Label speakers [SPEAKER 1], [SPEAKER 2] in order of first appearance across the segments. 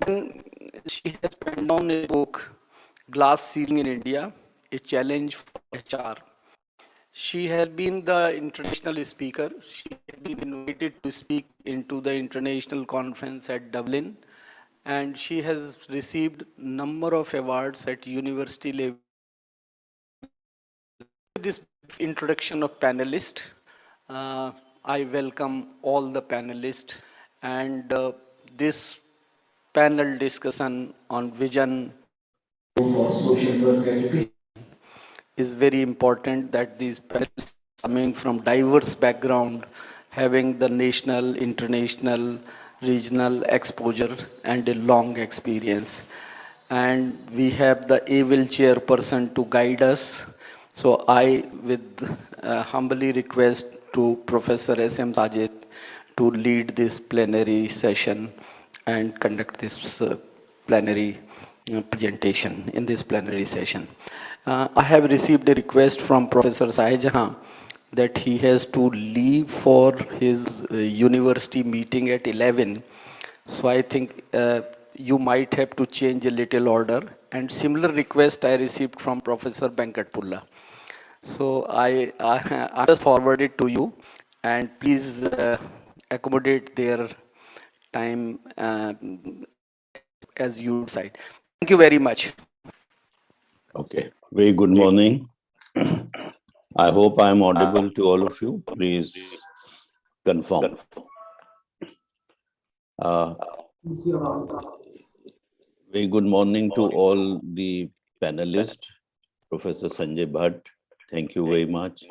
[SPEAKER 1] She has penned down a book, Glass Ceiling in India, a challenge for HR. She has been the international speaker. She has been invited to speak into the international conference at Dublin, and she has received number of awards at university level. This introduction of panelists, I welcome all the panelists, and this panel discussion on vision for social work education is very important, that these panelists coming from diverse background, having the national, international, regional exposure and a long experience. And we have the able chairperson to guide us. So I, with humbly request to Professor S.M. Sajid to lead this plenary session and conduct this plenary presentation in this plenary session. I have received a request from Professor Shahjahan that he has to leave for his university meeting at 11. So I think you might have to change a little order. And similar request I received from Professor Venkatpulla. So I just forward it to you, and please accommodate their time as you decide. Thank you very much.
[SPEAKER 2] Okay, very good morning. I hope I am audible to all of you. Please confirm. Very good morning to all the panelists. Professor Sanjay Bhatt, thank you very much.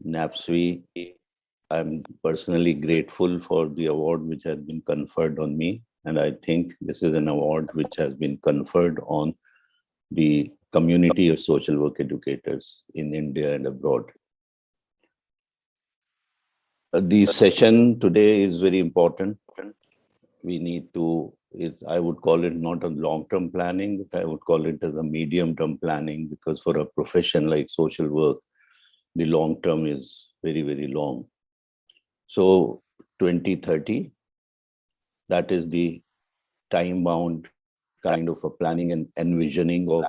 [SPEAKER 2] INPSWA, I'm personally grateful for the award which has been conferred on me. And I think this is an award which has been conferred on the community of social work educators in India and abroad. The session today is very important. We need to, I would call it not a long-term planning, but I would call it as a medium-term planning, because for a profession like social work, the long-term is very, very long. So 2030, that is the time-bound kind of a planning and envisioning of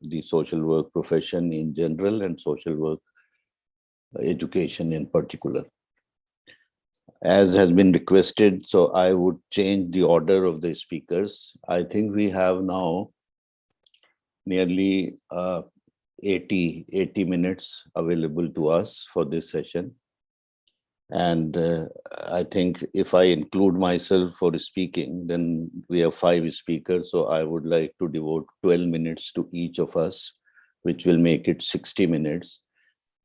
[SPEAKER 2] the social work profession in general and social work education in particular. As has been requested, so I would change the order of the speakers. I think we have now nearly 80 minutes available to us for this session. And I think if I include myself for speaking, then we have 5 speakers. So I would like to devote 12 minutes to each of us, which will make it 60 minutes.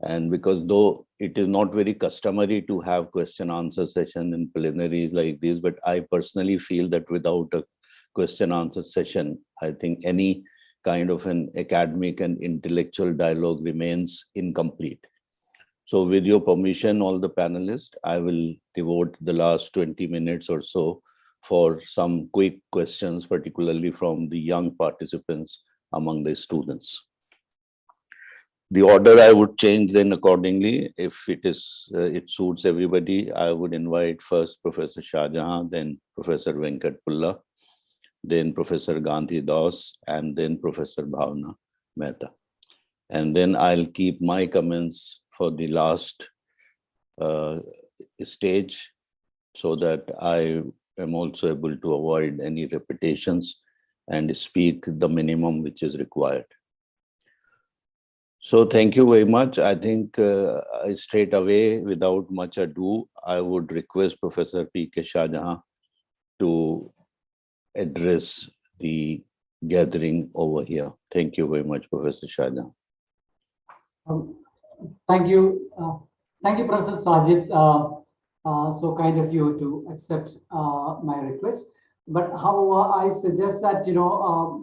[SPEAKER 2] And because though it is not very customary to have question answer session in plenaries like this, but I personally feel that without a question answer session, I think any kind of an academic and intellectual dialogue remains incomplete. So with your permission, all the panelists, I will devote the last 20 minutes or so for some quick questions, particularly from the young participants among the students. The order I would change then accordingly. If it suits everybody, I would invite first Professor Shahjahan, then Professor Venkatpulla, then Professor Ghandi Das, and then Professor Bhavna Mehta. And then I'll keep my comments for the last stage, so that I am also able to avoid any repetitions and speak the minimum which is required. So thank you very much. I think straight away, without much ado, I would request Professor P.K. Shahjahan to address the gathering over here. Thank you very much, Professor Shahjahan.
[SPEAKER 3] Thank you, Professor Sajid. So kind of you to accept my request. But however, I suggest that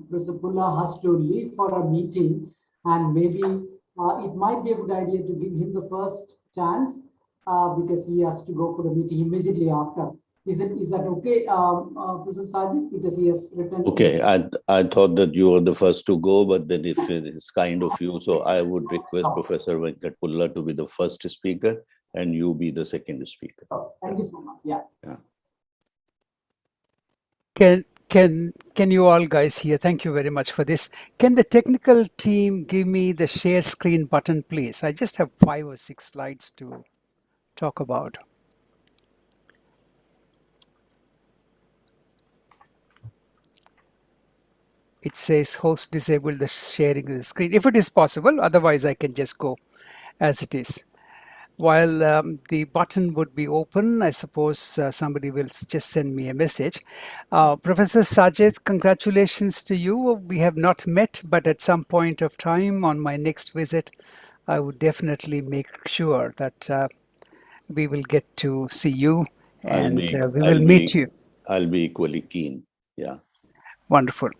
[SPEAKER 3] Professor Pulla has to leave for a meeting, and maybe it might be a good idea to give him the first chance because he has to go for the meeting immediately after. Is that okay, Professor Sajid? Because he has written.
[SPEAKER 2] Okay, I thought that you were the first to go, but then if it's kind of you, so I would request Professor Venkatpulla to be the first speaker and you be the second speaker.
[SPEAKER 3] Thank you so much. Yeah.
[SPEAKER 4] Can you all guys hear? Thank you very much for this. Can the technical team give me the share screen button, please? I just have 5 or 6 slides to talk about. It says host disabled the sharing of the screen. If it is possible, otherwise I can just go as it is. While the button would be open, I suppose somebody will just send me a message. Professor Sajid, congratulations to you. We have not met, but at some point of time on my next visit, I would definitely make sure that we will get to see you and we will meet you.
[SPEAKER 2] I'll be equally keen. Yeah.
[SPEAKER 4] Wonderful.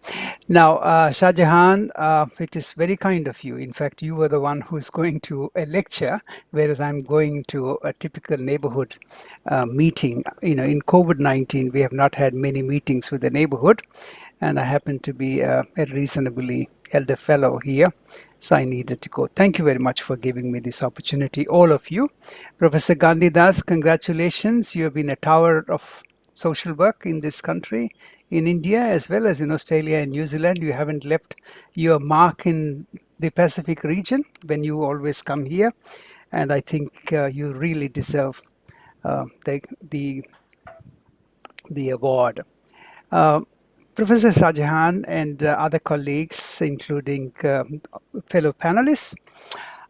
[SPEAKER 4] Now, Shahjahan, it is very kind of you. In fact, you were the one who's going to a lecture, whereas I'm going to a typical neighborhood meeting. You know, in COVID-19, we have not had many meetings with the neighborhood, and I happen to be a reasonably elder fellow here, so I needed to go. Thank you very much for giving me this opportunity, all of you. Professor Gandhi Das, congratulations. You have been a tower of social work in this country, in India, as well as in Australia and New Zealand. You haven't left your mark in the Pacific region when you always come here. And I think you really deserve the award. Professor Shahjahan and other colleagues, including fellow panelists,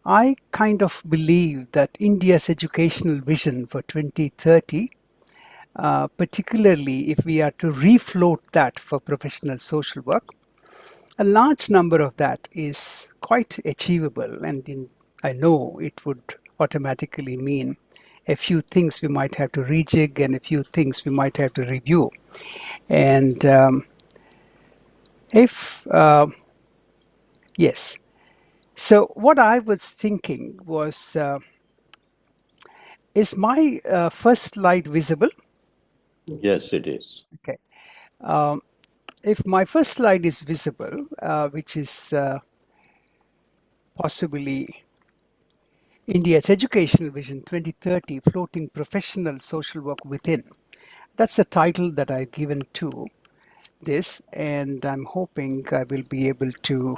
[SPEAKER 4] I kind of believe that India's educational vision for 2030, particularly if we are to refloat that for professional social work, a large number of that is quite achievable, and I know it would automatically mean a few things we might have to rejig and a few things we might have to review. And yes, so what I was thinking was, is my first slide visible?
[SPEAKER 2] Yes, it is.
[SPEAKER 4] Okay. If my first slide is visible, which is possibly India's Educational Vision 2030, Floating Professional Social Work Within. That's a title that I've given to this, and I'm hoping I will be able to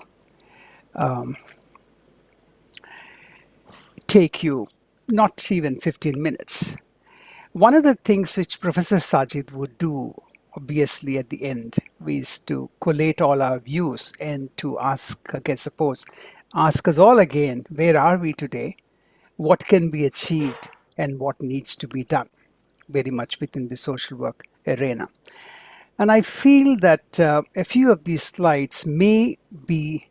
[SPEAKER 4] take you not even 15 minutes. One of the things which Professor Sajid would do, obviously at the end, is to collate all our views and to ask, I suppose, ask us all again, where are we today? What can be achieved and what needs to be done, very much within the social work arena. And I feel that a few of these slides may be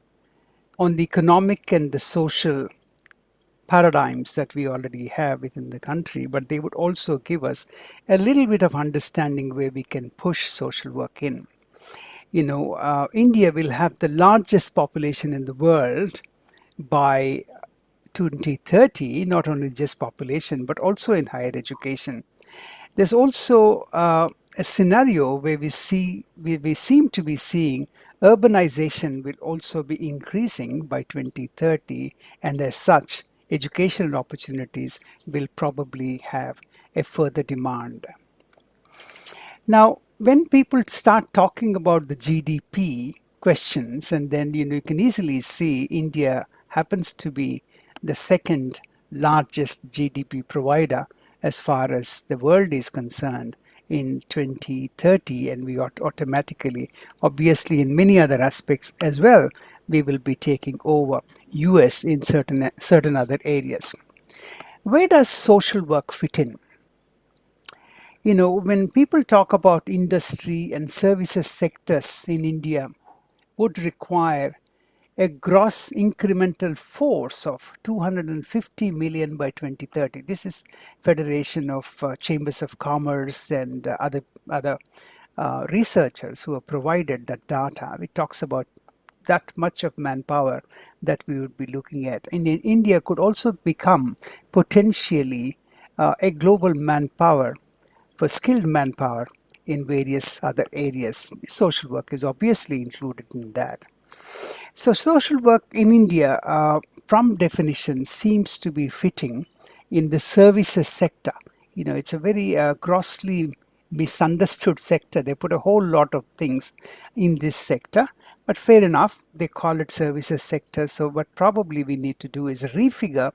[SPEAKER 4] on the economic and the social paradigms that we already have within the country, but they would also give us a little bit of understanding where we can push social work in. You know, India will have the largest population in the world by 2030, not only just population, but also in higher education. There's also a scenario where we seem to be seeing urbanization will also be increasing by 2030, and as such, educational opportunities will probably have a further demand. Now, when people start talking about the GDP questions, and then you can easily see India happens to be the second largest GDP provider as far as the world is concerned in 2030, and we automatically, obviously in many other aspects as well, we will be taking over US in certain other areas. Where does social work fit in? You know, when people talk about industry and services sectors in India would require a gross incremental force of 250 million by 2030. This is Federation of Chambers of Commerce and other researchers who have provided that data. It talks about that much of manpower that we would be looking at. And India could also become potentially a global manpower for skilled manpower in various other areas. Social work is obviously included in that. So social work in India, from definition, seems to be fitting in the services sector. You know, it's a very grossly misunderstood sector. They put a whole lot of things in this sector, but fair enough, they call it services sector. So what probably we need to do is refigure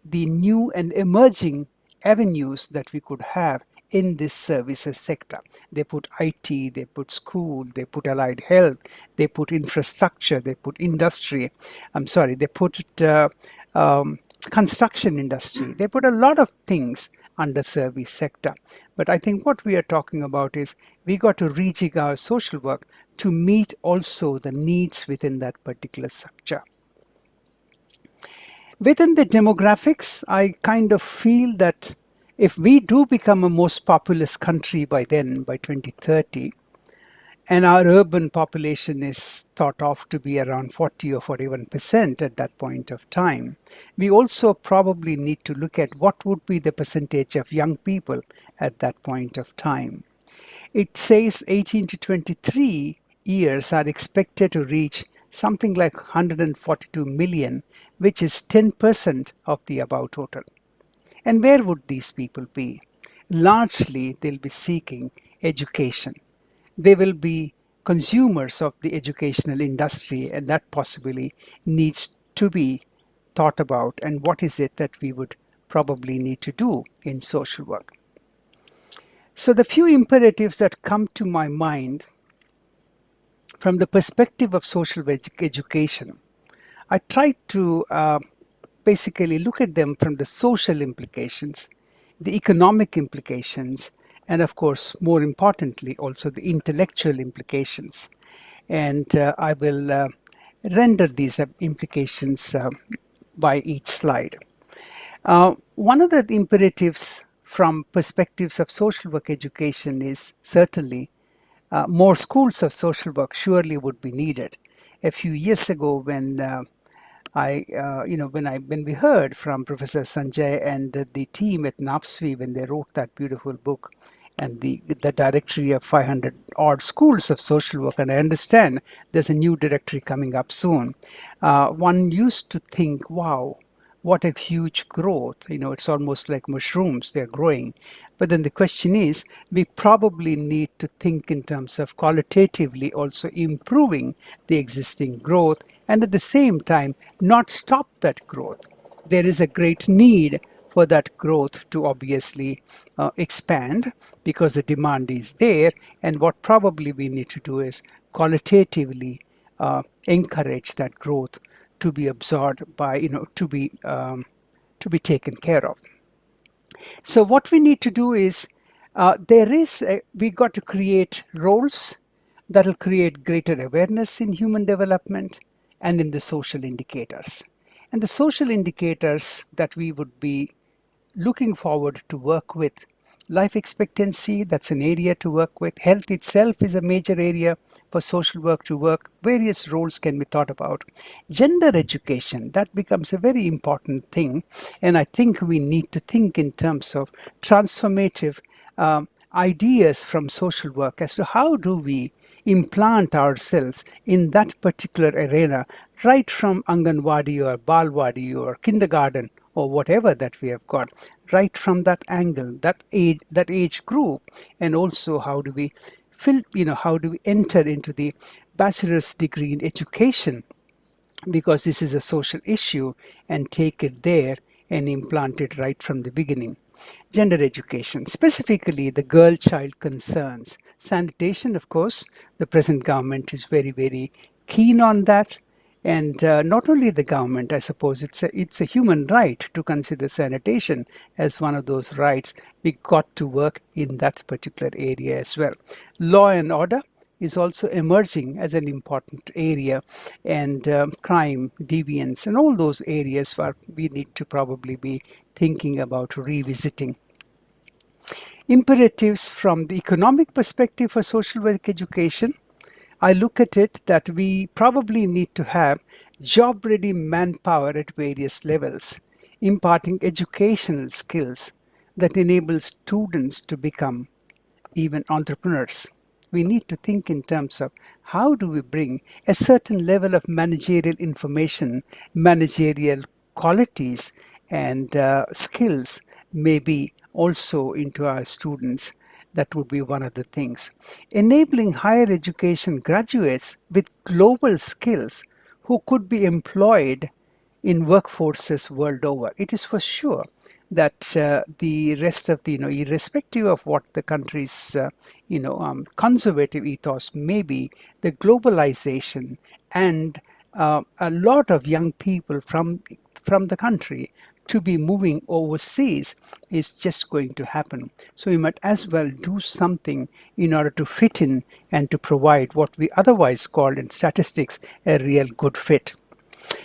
[SPEAKER 4] the new and emerging avenues that we could have in this services sector. They put IT, they put school, they put allied health, they put infrastructure, they put industry. They put construction industry. They put a lot of things under service sector. But I think what we are talking about is we got to rejig our social work to meet also the needs within that particular sector. Within the demographics, I kind of feel that if we do become a most populous country by then, by 2030, and our urban population is thought of to be around 40 or 41% at that point of time, we also probably need to look at what would be the percentage of young people at that point of time. It says 18 to 23 years are expected to reach something like 142 million, which is 10% of the above total. And where would these people be? Largely, they'll be seeking education. They will be consumers of the educational industry, and that possibly needs to be thought about. And what is it that we would probably need to do in social work? So the few imperatives that come to my mind from the perspective of social education, I try to basically look at them from the social implications, the economic implications, and of course, more importantly, also the intellectual implications. And I will render these implications by each slide. One of the imperatives from perspectives of social work education is certainly more schools of social work surely would be needed. A few years ago, when when we heard from Professor Sanjay and the team at INPSWA when they wrote that beautiful book and the directory of 500 odd schools of social work, and I understand there's a new directory coming up soon. One used to think, wow, what a huge growth. It's almost like mushrooms, they're growing. But then the question is, we probably need to think in terms of qualitatively also improving the existing growth and at the same time not stop that growth. There is a great need for that growth to obviously expand because the demand is there, and what probably we need to do is qualitatively encourage that growth to be absorbed by, to be taken care of. So what we need to do is, we got to create roles that will create greater awareness in human development and in the social indicators. And the social indicators that we would be looking forward to work with: life expectancy, that's an area to work with. Health itself is a major area for social work to work. Various roles can be thought about. Gender education, that becomes a very important thing. And I think we need to think in terms of transformative ideas from social work as to how do we implant ourselves in that particular arena, right from Anganwadi or Balwadi or kindergarten or whatever that we have got, right from that angle, that age group. And also how do we enter into the bachelor's degree in education, because this is a social issue, and take it there and implant it right from the beginning. Gender education, specifically the girl-child concerns. Sanitation, of course, the present government is very, very keen on that. And not only the government, I suppose it's a human right to consider sanitation as one of those rights. We got to work in that particular area as well. Law and order is also emerging as an important area, and crime, deviance, and all those areas where we need to probably be thinking about revisiting. Imperatives from the economic perspective for social work education, I look at it that we probably need to have job-ready manpower at various levels, imparting educational skills that enable students to become even entrepreneurs. We need to think in terms of how do we bring a certain level of managerial information, managerial qualities, and skills maybe also into our students That would be one of the things. Enabling higher education graduates with global skills who could be employed in workforces world over. It is for sure that the rest of the, irrespective of what the country's, conservative ethos may be, the globalization and a lot of young people from the country to be moving overseas is just going to happen. So we might as well do something in order to fit in and to provide what we otherwise called in statistics a real good fit.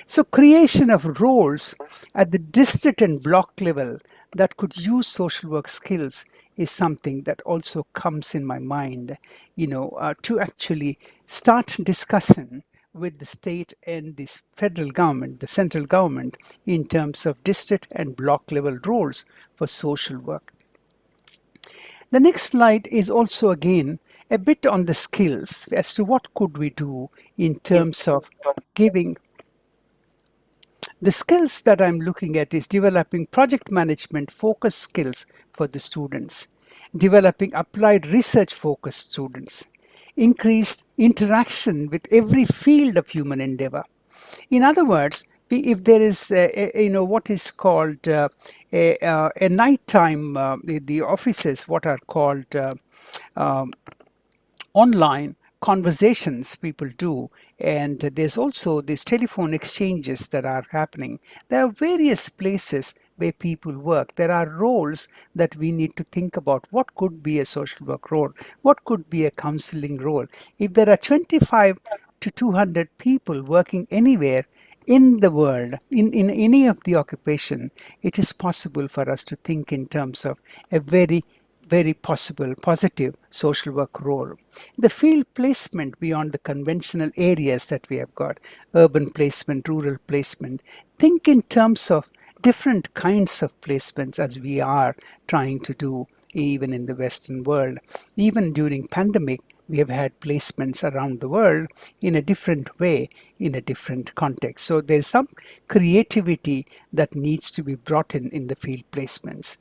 [SPEAKER 4] So creation of roles at the district and block level that could use social work skills is something that also comes in my mind, to actually start discussion with the state and the federal government, the central government, in terms of district and block level roles for social work. The next slide is also again a bit on the skills as to what could we do in terms of giving. The skills that I'm looking at is developing project management focused skills for the students, developing applied research focused students, increased interaction with every field of human endeavor. In other words, if there is what is called a nighttime, the offices, what are called online conversations people do, and there's also these telephone exchanges that are happening. There are various places where people work. There are roles that we need to think about. What could be a social work role? What could be a counseling role? If there are 25 to 200 people working anywhere in the world, in any of the occupation, it is possible for us to think in terms of a very possible positive social work role. The field placement beyond the conventional areas that we have got, urban placement, rural placement, think in terms of different kinds of placements as we are trying to do even in the Western world. Even during pandemic, we have had placements around the world in a different way, in a different context. So there's some creativity that needs to be brought in the field placements.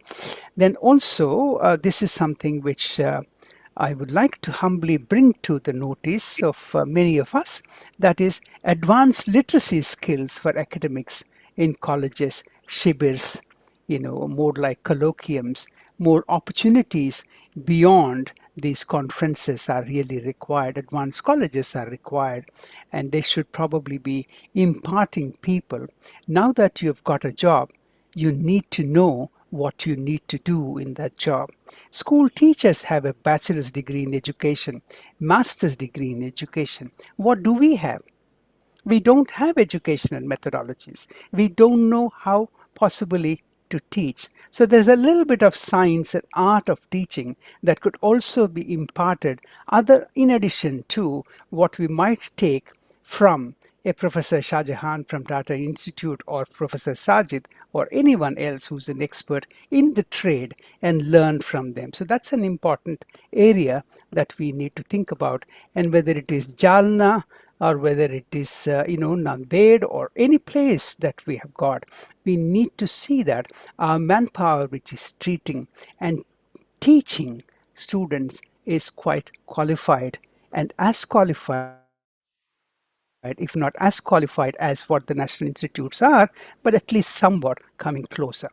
[SPEAKER 4] Then also, this is something which I would like to humbly bring to the notice of many of us, that is advanced literacy skills for academics in colleges, shibirs, more like colloquiums, more opportunities beyond these conferences are really required. Advanced colleges are required, and they should probably be imparting people. Now that you've got a job, you need to know what you need to do in that job. School teachers have a bachelor's degree in education, master's degree in education. What do we have? We don't have educational methodologies. We don't know how possibly to teach. So there's a little bit of science and art of teaching that could also be imparted in addition to what we might take from a Professor Shahjahan from Tata Institute or Professor Sajid or anyone else who's an expert in the trade and learn from them. So that's an important area that we need to think about. And whether it is Jalna or whether it is Nanded or any place that we have got, we need to see that our manpower which is treating and teaching students is quite qualified, and as qualified, if not as qualified as what the national institutes are, but at least somewhat coming closer.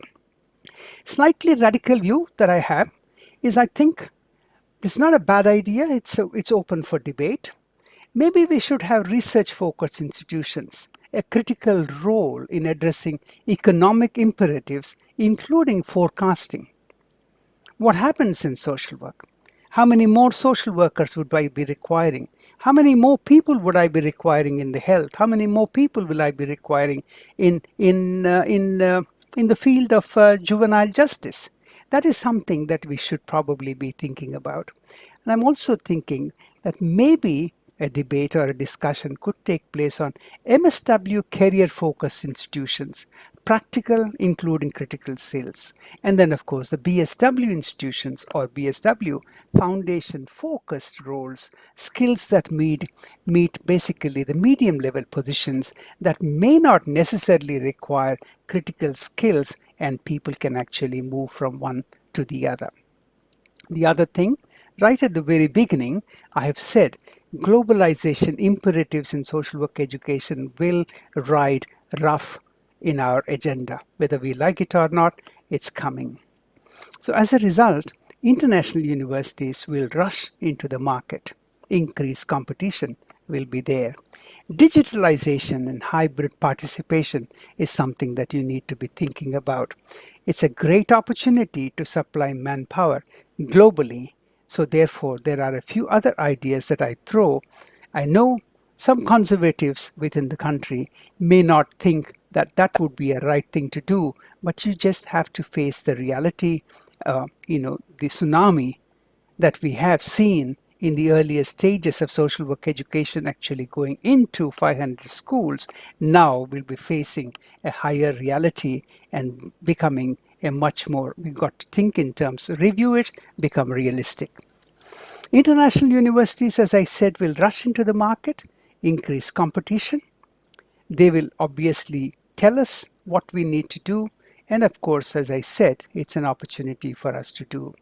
[SPEAKER 4] Slightly radical view that I have is, I think it's not a bad idea. It's open for debate. Maybe we should have research-focused institutions, a critical role in addressing economic imperatives, including forecasting. What happens in social work? How many more social workers would I be requiring? How many more people would I be requiring in the health? How many more people will I be requiring in the field of juvenile justice? That is something that we should probably be thinking about. And I'm also thinking that maybe a debate or a discussion could take place on MSW career-focused institutions, practical including critical skills, and then of course the BSW institutions or BSW foundation-focused roles, skills that meet basically the medium level positions that may not necessarily require critical skills, and people can actually move from one to the other. The other thing, right at the very beginning, I have said globalization imperatives in social work education will ride rough in our agenda. Whether we like it or not, it's coming. So as a result, international universities will rush into the market. Increased competition will be there. Digitalization and hybrid participation is something that you need to be thinking about. It's a great opportunity to supply manpower globally. So therefore, there are a few other ideas that I throw. I know some conservatives within the country may not think that that would be a right thing to do, but you just have to face the reality, the tsunami that we have seen in the earlier stages of social work education actually going into 500 schools. Now we'll be facing a higher reality and becoming a much more, we've got to think in terms, review it, become realistic. International universities, as I said, will rush into the market, increase competition. They will obviously tell us what we need to do. And of course, as I said, it's an opportunity for us to do.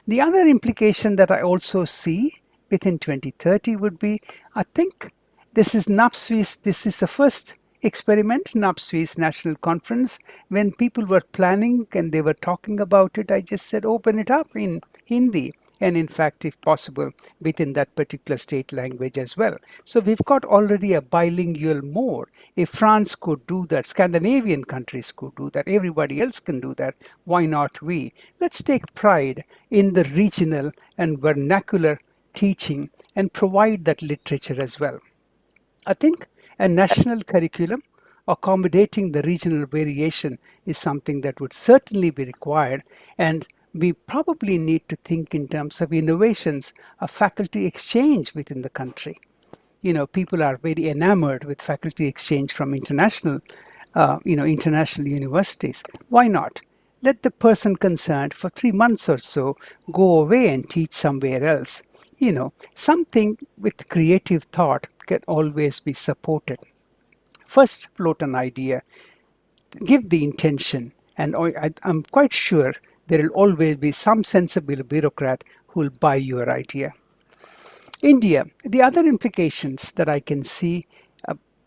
[SPEAKER 4] The other implication that I also see within 2030 would be, I think this is NAPSWI's, this is the first experiment, NAPSWI's national conference. When people were planning and they were talking about it, I just said, open it up in Hindi. And in fact, if possible, within that particular state language as well. So we've got already a bilingual mode. If France could do that, Scandinavian countries could do that, everybody else can do that, why not we? Let's take pride in the regional and vernacular teaching and provide that literature as well. I think a national curriculum accommodating the regional variation is something that would certainly be required, and we probably need to think in terms of innovations, a faculty exchange within the country. People are very enamored with faculty exchange from international universities. Why not? Let the person concerned for 3 months or so go away and teach somewhere else. Something with creative thought can always be supported. First, float an idea, give the intention, and I'm quite sure there will always be some sensible bureaucrat who will buy your idea. India, the other implications that I can see,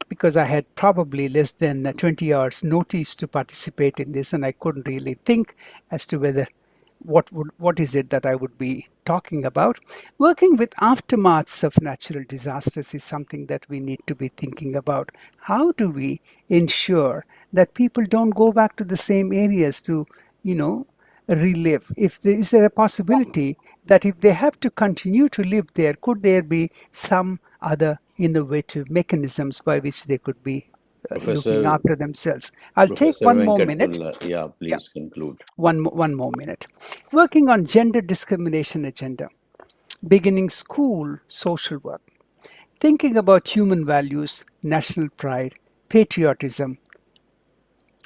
[SPEAKER 4] because I had probably less than 20 hours notice to participate in this, and I couldn't really think as to whether what is it that I would be talking about. Working with aftermaths of natural disasters is something that we need to be thinking about. How do we ensure that people don't go back to the same areas to, relive? Is there a possibility that if they have to continue to live there, could there be some other innovative mechanisms by which they could be looking
[SPEAKER 2] Professor
[SPEAKER 4] after themselves? I'll take
[SPEAKER 2] Professor
[SPEAKER 4] one more minute.
[SPEAKER 2] Venkatpulla, yeah,
[SPEAKER 4] Yeah.
[SPEAKER 2] please conclude.
[SPEAKER 4] One more minute. Working on gender discrimination agenda, beginning school social work, thinking about human values, national pride, patriotism.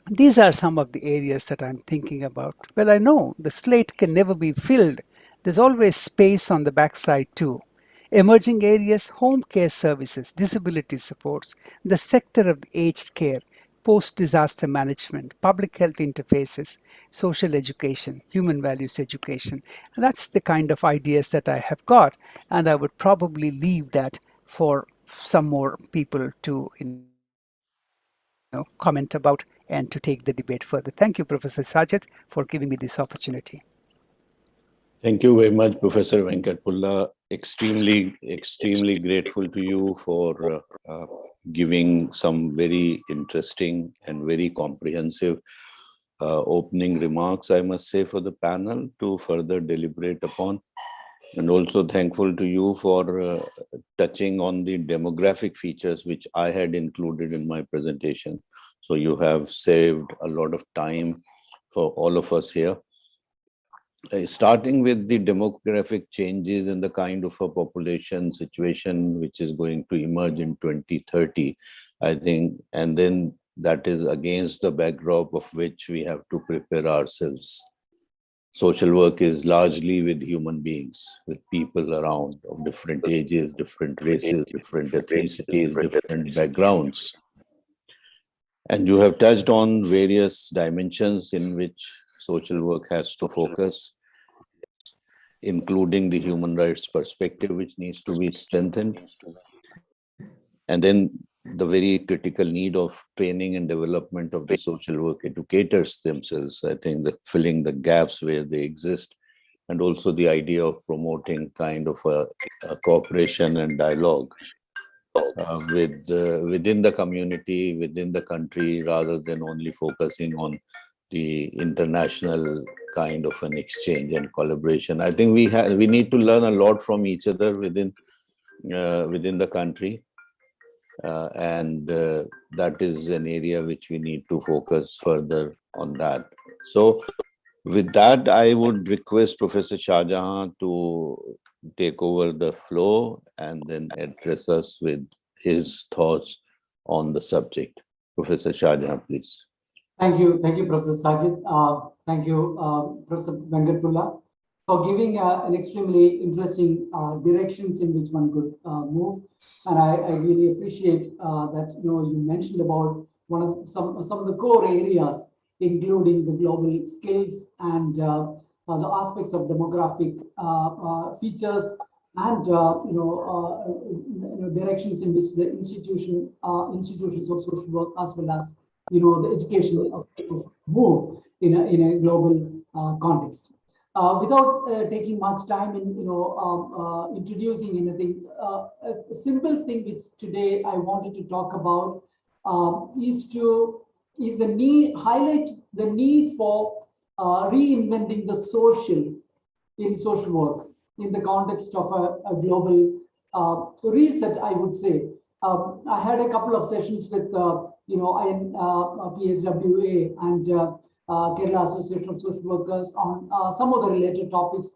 [SPEAKER 4] These are some of the areas that I'm thinking about. Well, I know the slate can never be filled. There's always space on the backside too. Emerging areas, home care services, disability supports, the sector of aged care, post-disaster management, public health interfaces, social education, human values education. That's the kind of ideas that I have got, and I would probably leave that for some more people to comment about and to take the debate further. Thank you, Professor Sajid, for giving me this opportunity.
[SPEAKER 2] Thank you very much, Professor Venkatpulla. Extremely grateful to you for giving some very interesting and very comprehensive opening remarks, I must say, for the panel to further deliberate upon. And also thankful to you for touching on the demographic features which I had included in my presentation. So you have saved a lot of time for all of us here. Starting with the demographic changes and the kind of a population situation which is going to emerge in 2030, I think, and then that is against the backdrop of which we have to prepare ourselves. Social work is largely with human beings, with people around of different ages, different races, different ethnicities, different backgrounds. And you have touched on various dimensions in which social work has to focus. including the human rights perspective, which needs to be strengthened. And then the very critical need of training and development of the social work educators themselves. I think that filling the gaps where they exist, and also the idea of promoting kind of a cooperation and dialogue within the community, within the country, rather than only focusing on the international kind of an exchange and collaboration. I think we need to learn a lot from each other within the country, and that is an area which we need to focus further on that. So with that, I would request Professor Shahjahan to take over the floor and then address us with his thoughts on the subject. Professor Shahjahan, please.
[SPEAKER 3] Thank you, Professor Sajid. Thank you, Professor Venkatpula, for giving an extremely interesting directions in which one could move. And I really appreciate that you mentioned about some of the core areas, including the global skills and the aspects of demographic features and directions in which the institutions of social work, as well as the education of people move in a global context. Without taking much time in introducing anything, a simple thing which today I wanted to talk about is the need, highlight the need for reinventing the social in social work in the context of a global reset, I would say. I had a couple of sessions with INPSWA and Kerala Association of Social Workers on some of the related topics,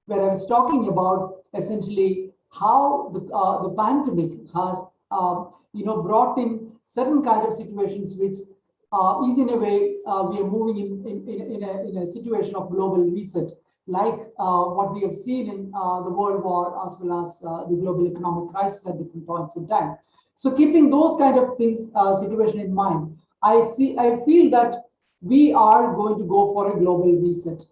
[SPEAKER 3] where I was talking about essentially how the pandemic has brought in certain kind of situations which is in a way we are moving in a situation of global reset, like what we have seen in the World War, as well as the global economic crisis at different points in time. So keeping those kind of things, situation in mind, I feel that we are going to go for a global reset.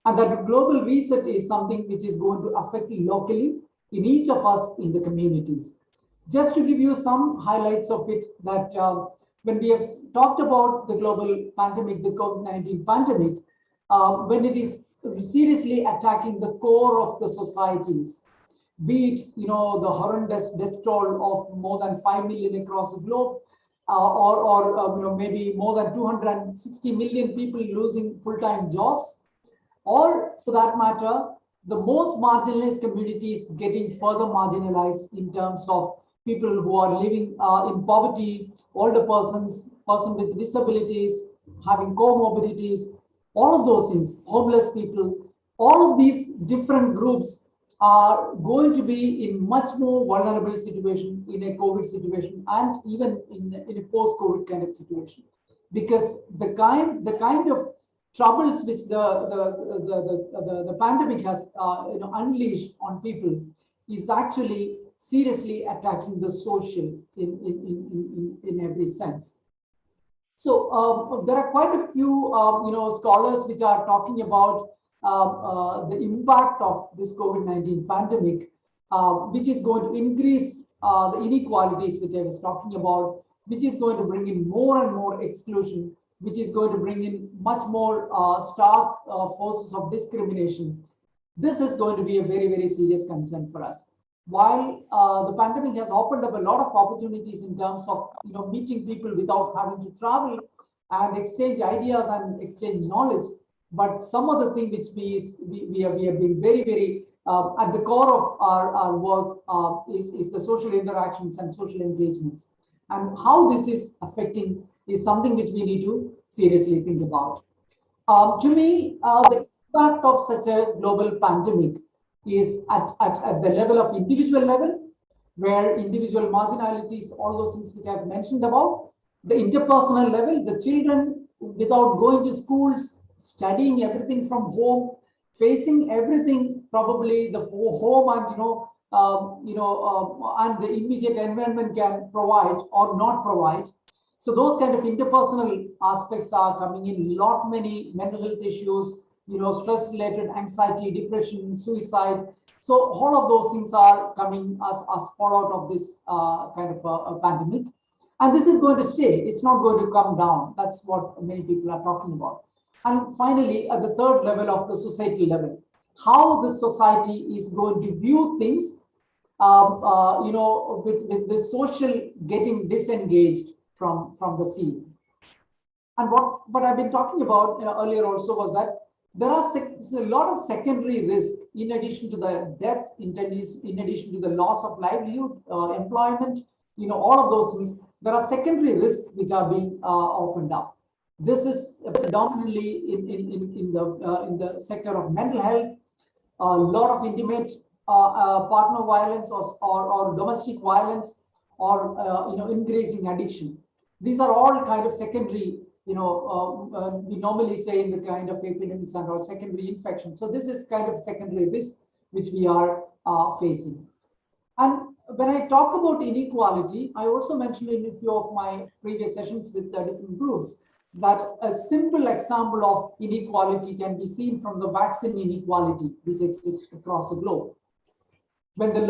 [SPEAKER 3] And that global reset is something which is going to affect locally in each of us in the communities. Just to give you some highlights of it, that when we have talked about the global pandemic, the COVID-19 pandemic, when it is seriously attacking the core of the societies, be it the horrendous death toll of more than 5 million across the globe, or maybe more than 260 million people losing full-time jobs, or for that matter, the most marginalized communities getting further marginalized in terms of people who are living in poverty, older persons with disabilities, having comorbidities, all of those things, homeless people, all of these different groups are going to be in much more vulnerable situation in a COVID situation, and even in a post-COVID kind of situation, because the kind of troubles which the pandemic has unleashed on people is actually seriously attacking the social in every sense. So there are quite a few scholars which are talking about the impact of this COVID-19 pandemic, which is going to increase the inequalities which I was talking about, which is going to bring in more and more exclusion, which is going to bring in much more stark forces of discrimination. This is going to be a very, very serious concern for us. While the pandemic has opened up a lot of opportunities in terms of meeting people without having to travel and exchange ideas and exchange knowledge, but some of the thing which we have been very, very at the core of our work is the social interactions and social engagements, and how this is affecting is something which we need to seriously think about. To me, the impact of such a global pandemic is at the level of individual level, where individual marginalities, all those things which I've mentioned about, the interpersonal level, the children without going to schools, studying everything from home, facing everything probably the home and the immediate environment can provide or not provide. So those kind of interpersonal aspects are coming in. Many mental health issues, stress-related anxiety, depression, suicide. So all of those things are coming as fallout of this kind of a pandemic. And this is going to stay. It's not going to come down. That's what many people are talking about. And finally, at the third level of the society level, how the society is going to view things, with the social getting disengaged from the scene. And what I've been talking about earlier also was that there are a lot of secondary risk in addition to the death, in addition to the loss of livelihood, employment, all of those things. There are secondary risks which are being opened up. This is predominantly in the sector of mental health, a lot of intimate partner violence or domestic violence, or increasing addiction. These are all kind of secondary. We normally say in the kind of epidemics and all secondary infection. So this is kind of secondary risk which we are facing. And when I talk about inequality, I also mentioned in a few of my previous sessions with the different groups that a simple example of inequality can be seen from the vaccine inequality which exists across the globe. When the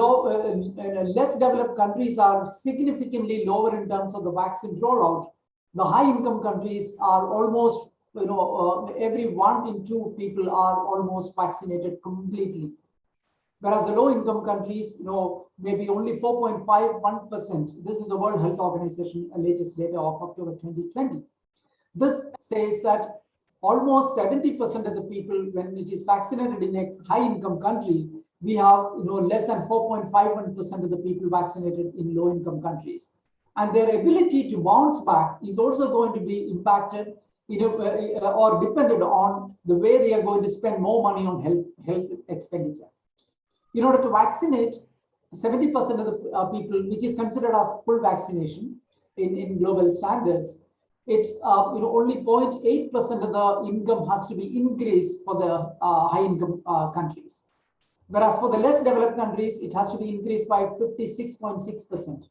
[SPEAKER 3] less developed countries are significantly lower in terms of the vaccine rollout, the high-income countries are almost, every 1 in 2 people are almost vaccinated completely. Whereas the low-income countries, maybe only 4.51%. This is the World Health Organization latest data of October 2020. This says that almost 70% of the people, when it is vaccinated in a high-income country, we have less than 4.51% of the people vaccinated in low-income countries. And their ability to bounce back is also going to be impacted, or dependent on the way they are going to spend more money on health expenditure. In order to vaccinate 70% of the people, which is considered as full vaccination in global standards, it only 0.8% of the income has to be increased for the high-income countries. Whereas for the less developed countries, it has to be increased by 56.6%.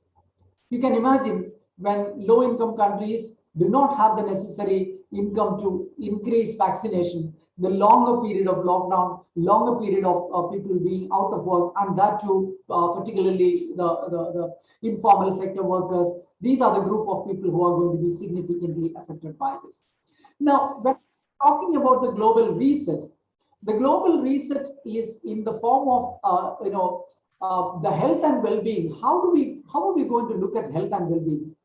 [SPEAKER 3] You can imagine when low-income countries do not have the necessary income to increase vaccination, the longer period of lockdown, longer period of people being out of work, and that too, particularly the informal sector workers, these are the group of people who are going to be significantly affected by this. Now, when talking about the global reset is in the form of the health and well-being. How are we going to look at health and well-being?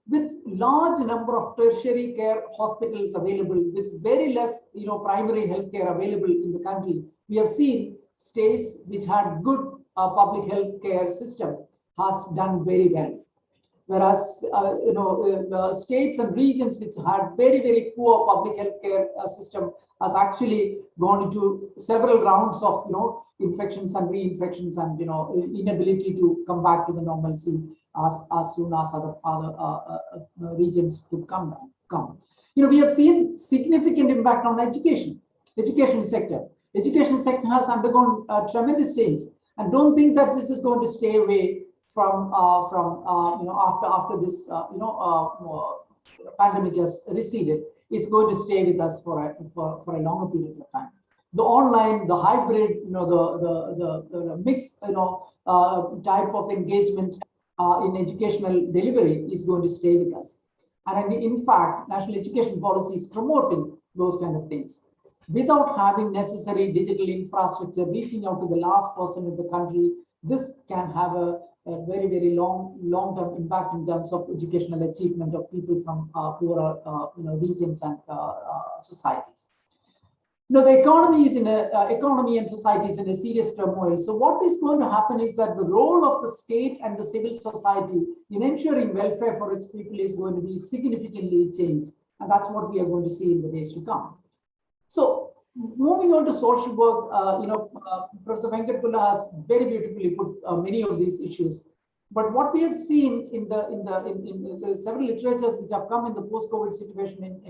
[SPEAKER 3] With large number of tertiary care hospitals available, with very less primary health care available in the country, we have seen states which had good public health care system has done very well. Whereas the states and regions which had very, very poor public health care system has actually gone into several rounds of infections and reinfections and inability to come back to the normalcy as soon as other regions could come. We have seen significant impact on education sector. Education sector has undergone a tremendous change, and don't think that this is going to stay away from after this pandemic has receded. It's going to stay with us for a longer period of time. The online, the hybrid, the mixed type of engagement in educational delivery is going to stay with us. And in fact, national education policy is promoting those kind of things. Without having necessary digital infrastructure, reaching out to the last person in the country, this can have a very, very long-term impact in terms of educational achievement of people from poorer regions and societies. The economy is economy and society is in a serious turmoil. So what is going to happen is that the role of the state and the civil society in ensuring welfare for its people is going to be significantly changed, and that's what we are going to see in the days to come. So moving on to social work, Professor Venkatapula has very beautifully put many of these issues. But what we have seen in the several literatures which have come in the post-COVID situation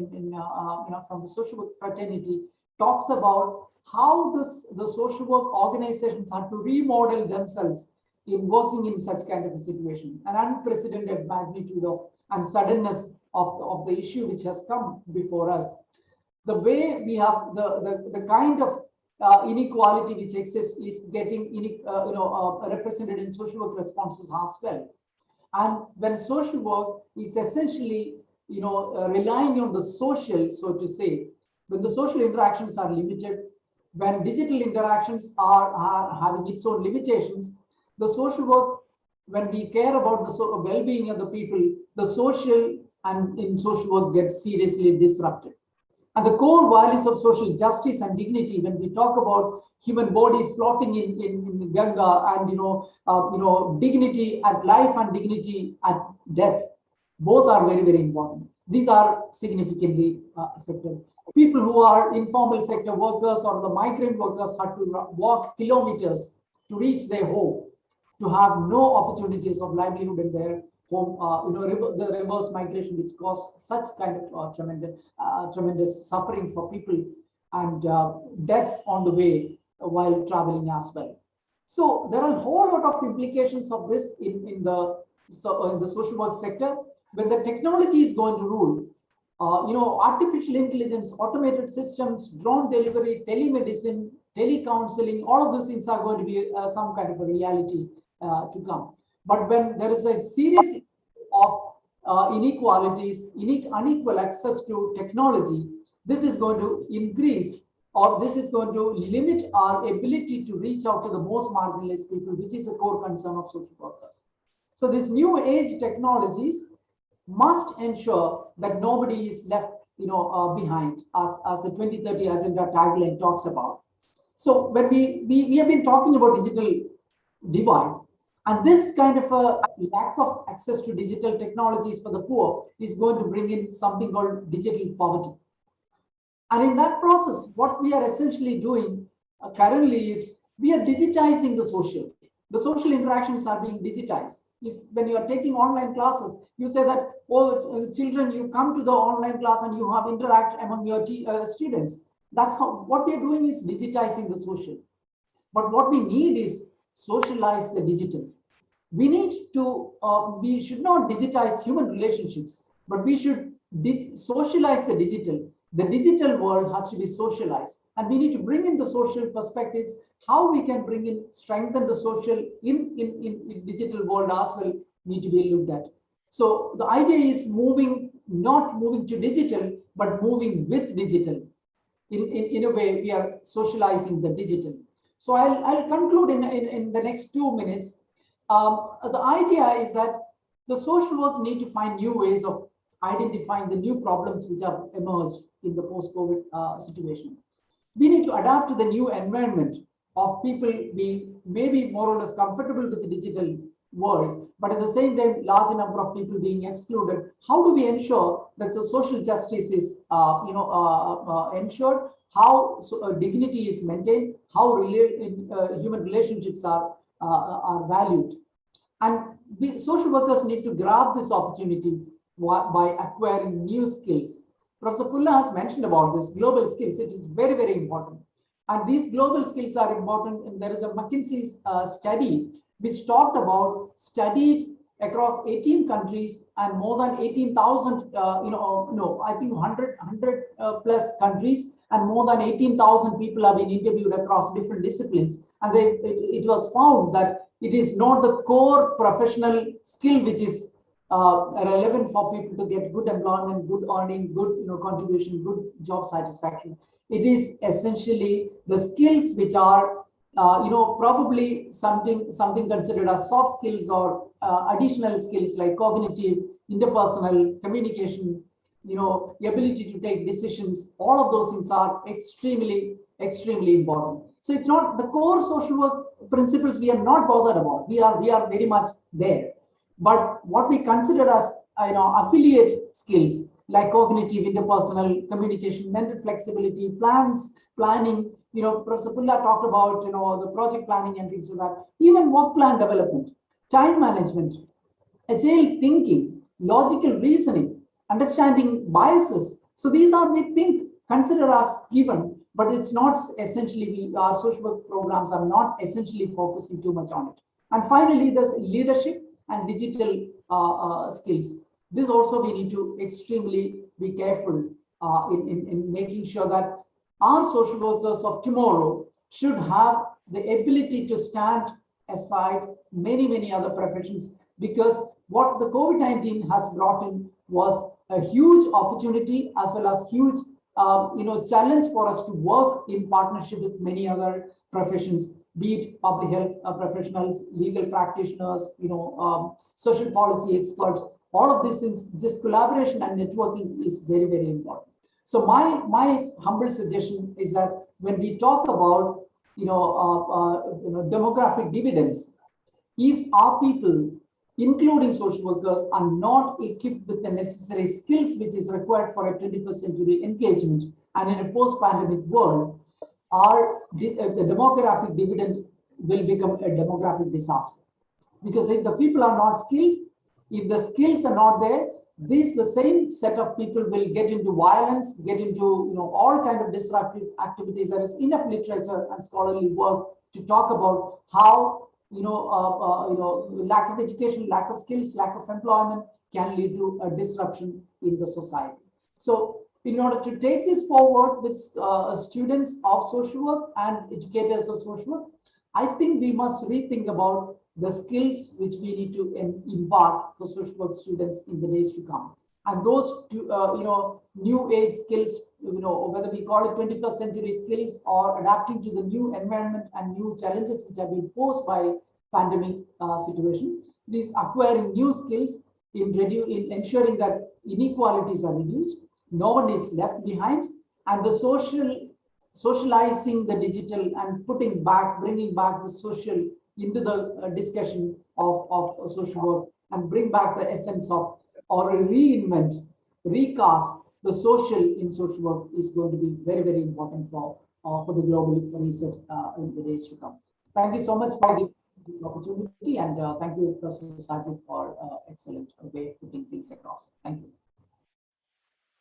[SPEAKER 3] from the social work fraternity talks about how the social work organizations have to remodel themselves in working in such kind of a situation. An unprecedented magnitude of and suddenness of the issue which has come before us. the way we have the kind of inequality which exists is getting represented in social work responses as well. And when social work is essentially relying on the social, so to say, when the social interactions are limited, when digital interactions are having its own limitations, the social work, when we care about the well-being of the people, the social and in social work gets seriously disrupted. And the core values of social justice and dignity, when we talk about human bodies floating in Ganga and dignity at life and dignity at death, both are very, very important. These are significantly affected. People who are informal sector workers or the migrant workers have to walk kilometers to reach their home, to have no opportunities of livelihood in their home. The reverse migration, which caused such kind of tremendous suffering for people, and deaths on the way while traveling as well. So there are a whole lot of implications of this in the social work sector. When the technology is going to rule, artificial intelligence, automated systems, drone delivery, telemedicine, telecounseling, all of those things are going to be some kind of a reality to come. But when there is a series of inequalities, unequal access to technology, this is going to increase, or this is going to limit our ability to reach out to the most marginalized people, which is a core concern of social workers. So these new age technologies must ensure that nobody is left behind, as the 2030 agenda tagline talks about. So when we have been talking about digital divide, and this kind of a lack of access to digital technologies for the poor is going to bring in something called digital poverty. And in that process, what we are essentially doing currently is we are digitizing the social. The social interactions are being digitized. When you are taking online classes, you say that, oh, children, you come to the online class and you have interact among your students. That's how, what we are doing is digitizing the social. But what we need is socialize the digital. We need to, we should not digitize human relationships, but we should socialize the digital. The digital world has to be socialized, and we need to bring in the social perspectives. How we can bring in, strengthen the social in digital world as well need to be looked at. So the idea is not moving to digital, but moving with digital. In a way, we are socializing the digital. So I'll conclude in the next 2 minutes. The idea is that the social work need to find new ways of identifying the new problems which have emerged in the post-COVID situation. We need to adapt to the new environment of people being maybe more or less comfortable with the digital world, but at the same time, large number of people being excluded. How do we ensure that the social justice is ensured? How dignity is maintained? How human relationships are valued? And social workers need to grab this opportunity by acquiring new skills. Professor Pulla has mentioned about this global skills. It is very, very important. And these global skills are important. And there is a McKinsey's study which talked about studied across 18 countries and more than 18,000, I think 100 plus countries, and more than 18,000 people have been interviewed across different disciplines. And it was found that it is not the core professional skill which is relevant for people to get good employment, good earning, good contribution, good job satisfaction. It is essentially the skills which are probably something considered as soft skills or additional skills like cognitive, interpersonal, communication, ability to take decisions. All of those things are extremely important. So it's not the core social work principles we are not bothered about. We are very much there. But what we consider as affiliate skills like cognitive, interpersonal, communication, mental flexibility, planning. Professor Pulla talked about the project planning and things like that. Even work plan development, time management, agile thinking, logical reasoning, understanding biases. So these are, we think, consider as given, but it's not essentially, our social work programs are not essentially focusing too much on it. And finally, there's leadership and digital skills. This also we need to extremely be careful in making sure that our social workers of tomorrow should have the ability to stand aside many other professions, because what the COVID-19 has brought in was a huge opportunity as well as huge challenge for us to work in partnership with many other professions, be it public health professionals, legal practitioners, social policy experts. All of this collaboration and networking is very important. So my humble suggestion is that when we talk about demographic dividends, if our people, including social workers, are not equipped with the necessary skills which is required for a 21st century engagement and in a post-pandemic world, the demographic dividend will become a demographic disaster. Because if the people are not skilled, if the skills are not there, the same set of people will get into violence, get into all kind of disruptive activities. There is enough literature and scholarly work to talk about how lack of education, lack of skills, lack of employment can lead to a disruption in the society. So in order to take this forward with students of social work and educators of social work, I think we must rethink about the skills which we need to impart for social work students in the days to come. And those new age skills, whether we call it 21st century skills or adapting to the new environment and new challenges which have been posed by pandemic situation, these acquiring new skills in ensuring that inequalities are reduced, no one is left behind, and the socializing the digital and bringing back the social into the discussion of social work and bring back the essence of, or recast the social in social work is going to be very important for the global reset in the days to come. Thank you so much for giving this opportunity, and thank you, Professor Sajid, for excellent way of putting things across. Thank you.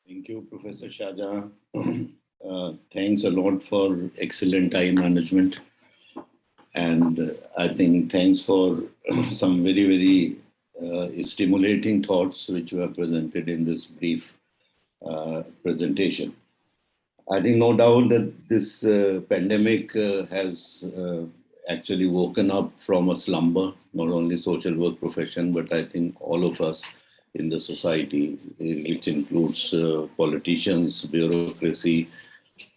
[SPEAKER 2] Thank you, Professor Shahjahan. Thanks a lot for excellent time management. And I think thanks for some very stimulating thoughts which you have presented in this brief presentation. I think no doubt that this pandemic has actually woken up from a slumber, not only social work profession, but I think all of us in the society, which includes politicians, bureaucracy,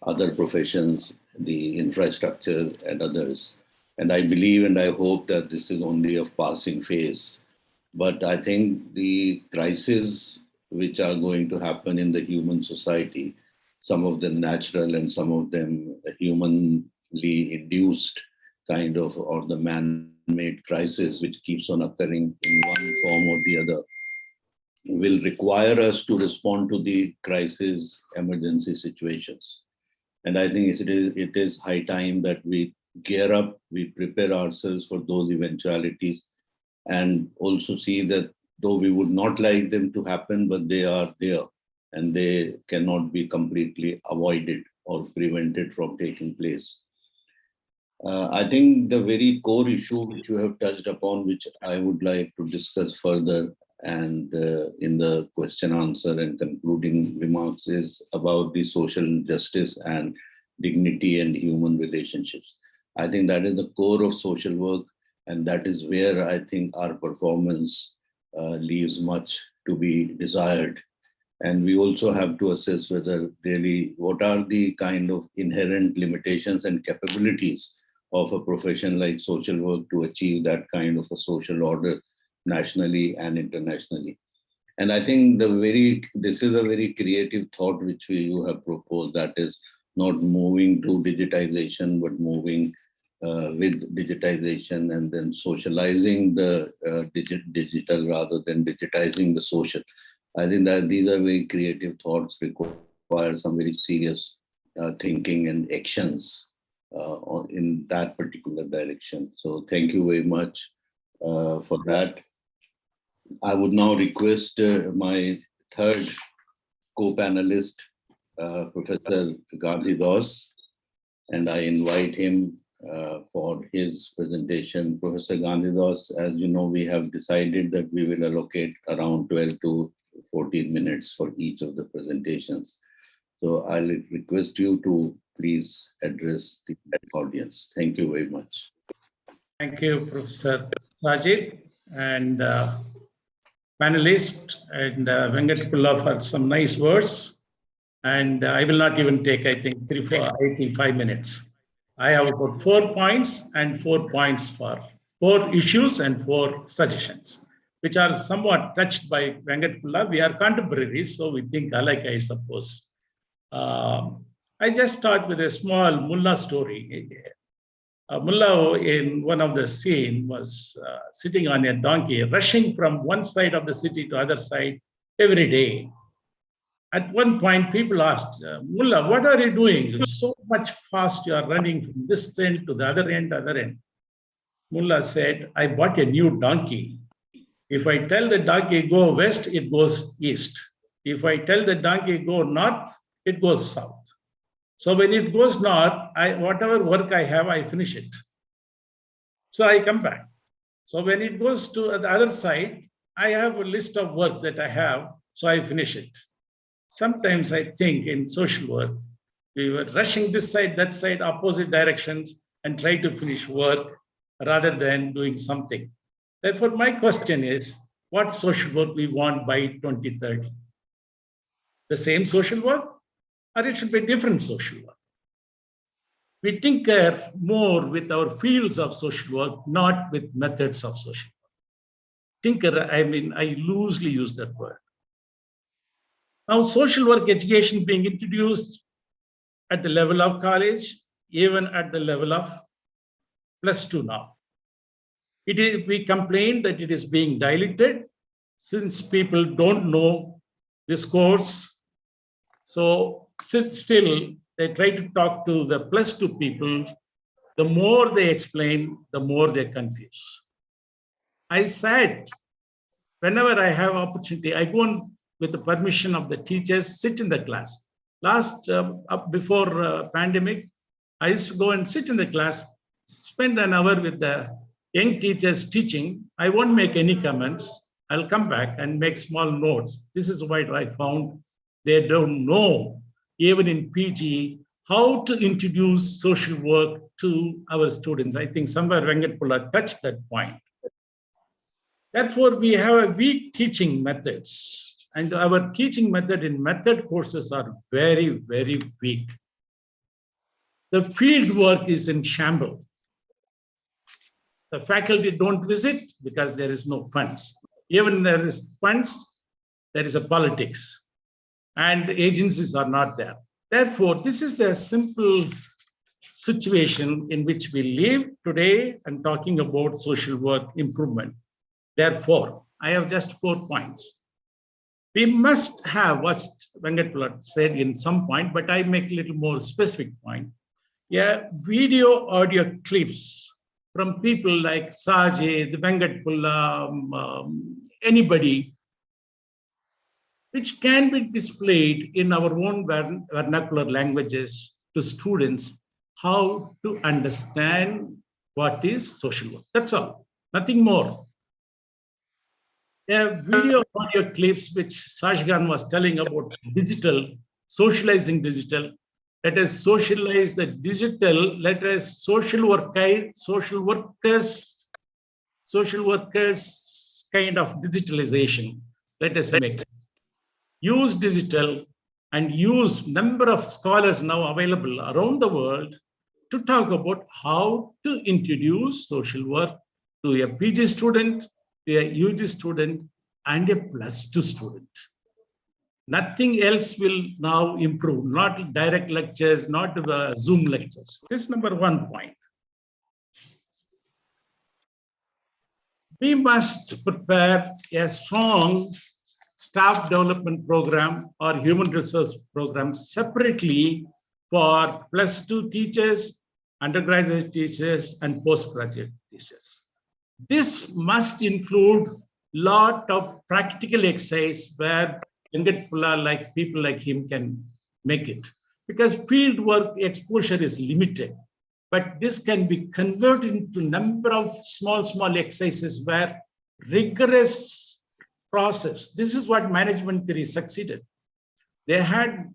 [SPEAKER 2] other professions, the infrastructure and others. And I believe and I hope that this is only a passing phase. But I think the crises which are going to happen in the human society, some of them natural and some of them humanly induced kind of, or the man-made crisis which keeps on occurring in one form or the other, will require us to respond to the crisis emergency situations. And I think it is high time that we gear up, we prepare ourselves for those eventualities, and also see that though we would not like them to happen, but they are there and they cannot be completely avoided or prevented from taking place. I think the very core issue which you have touched upon, which I would like to discuss further and in the question answer and concluding remarks, is about the social justice and dignity and human relationships. I think that is the core of social work, and that is where I think our performance leaves much to be desired. And we also have to assess whether really what are the kind of inherent limitations and capabilities of a profession like social work to achieve that kind of a social order nationally and internationally. And I think this is a very creative thought which you have proposed, that is not moving to digitization, but moving with digitization and then socializing the digital rather than digitizing the social. I think that these are very creative thoughts, require some very serious thinking and actions in that particular direction. So thank you very much for that. I would now request my third co-panelist, Professor Ghandi, and I invite him for his presentation. Professor Ghandi, as you know, we have decided that we will allocate around 12 to 14 minutes for each of the presentations. So I'll request you to please address the audience. Thank you very much.
[SPEAKER 5] Thank you, Professor Sajid, and panelist, and Venkat for some nice words. And I will not even take, I think, 5 minutes. I have about 4 points and 4 points for 4 issues and 4 suggestions, which are somewhat touched by Venkat. We are contemporaries, so we think alike, I suppose. I just start with a small mullah story. Mullah in one of the scene was sitting on a donkey, rushing from one side of the city to other side every day. At one point, people asked, Mullah, what are you doing? So much fast you are running from this end to the other end, Mullah said, I bought a new donkey. If I tell the donkey go west, it goes east. If I tell the donkey go north, it goes south. So when it goes north, whatever work I have, I finish it. So I come back. So when it goes to the other side, I have a list of work that I have, so I finish it. Sometimes I think in social work, we were rushing this side, that side, opposite directions, and try to finish work rather than doing something. Therefore, my question is, what social work we want by 2030? The same social work? Or it should be different social work. We tinker more with our fields of social work, not with methods of social work. Tinker, I mean, I loosely use that word. Now, social work education being introduced at the level of college, even at the level of +2 now. We complain that it is being diluted since people don't know this course. So still, they try to talk to the +2 people. The more they explain, the more they confuse. I said, whenever I have opportunity, I go on with the permission of the teachers, sit in the class. Before pandemic, I used to go and sit in the class, spend an hour with the young teachers teaching. I won't make any comments. I'll come back and make small notes. This is what I found. They don't know, even in PG, how to introduce social work to our students. I think somewhere Venkat touched that point. Therefore, we have a weak teaching methods, and our teaching method in method courses are very, very weak. The field work is in shambles. The faculty don't visit because there is no funds. Even there is funds, there is a politics. And agencies are not there. Therefore, this is the simple situation in which we live today and talking about social work improvement. Therefore, I have just 4 points. We must have what Venkat said in some point, but I make a little more specific point. Yeah, video audio clips from people like Sajid, Venkat, anybody, which can be displayed in our own vernacular languages to students, how to understand what is social work. That's all, nothing more. There are video audio clips which Shahjahan was telling about digital, socializing digital. Let us socialize the digital, let us social workers kind of digitalization. Let us make it. Use digital and use number of scholars now available around the world to talk about how to introduce social work to a PG student, to a UG student, and a +2 student. Nothing else will now improve, not direct lectures, not the Zoom lectures. This is number 1 point. We must prepare a strong staff development program or human resource program separately for +2 teachers, undergraduate teachers, and postgraduate teachers. This must include a lot of practical exercise where like people like him can make it. Because field work exposure is limited, but this can be converted into a number of small exercises where rigorous process. This is what management theory succeeded. They had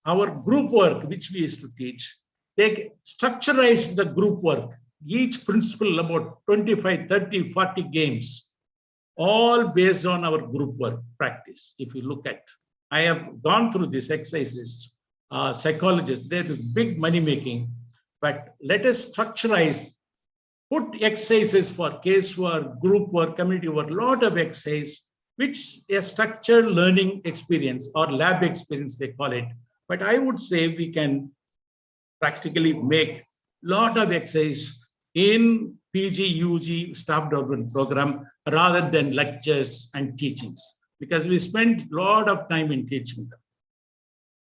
[SPEAKER 5] our group work, which we used to teach, they structurized the group work, each principal about 25, 30, 40 games, all based on our group work practice. If you look at, I have gone through these exercises, psychologists, there is big money making, but let us structurize, put exercises for casework, group work, community work, lot of exercise, which a structured learning experience or lab experience, they call it. But I would say we can practically make lot of exercise in PG, UG staff development program rather than lectures and teachings, because we spend a lot of time in teaching them.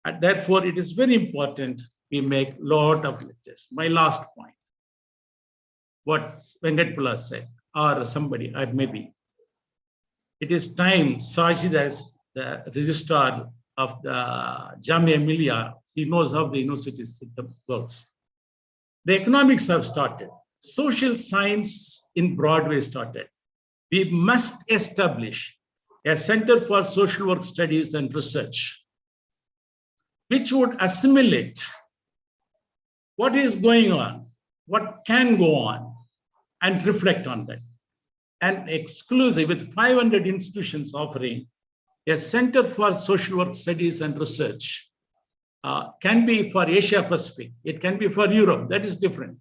[SPEAKER 5] And therefore, it is very important we make lot of lectures. My last point, what Venkatpula said, or somebody, or maybe, it is time Sajid as the registrar of the Jamia Millia, he knows how the university system works. The economics have started. Social science in Broadway started. We must establish a Center for Social Work Studies and Research, which would assimilate what is going on, what can go on, and reflect on that. And exclusive with 500 institutions offering a Center for Social Work Studies and Research. Can be for Asia Pacific, it can be for Europe, that is different.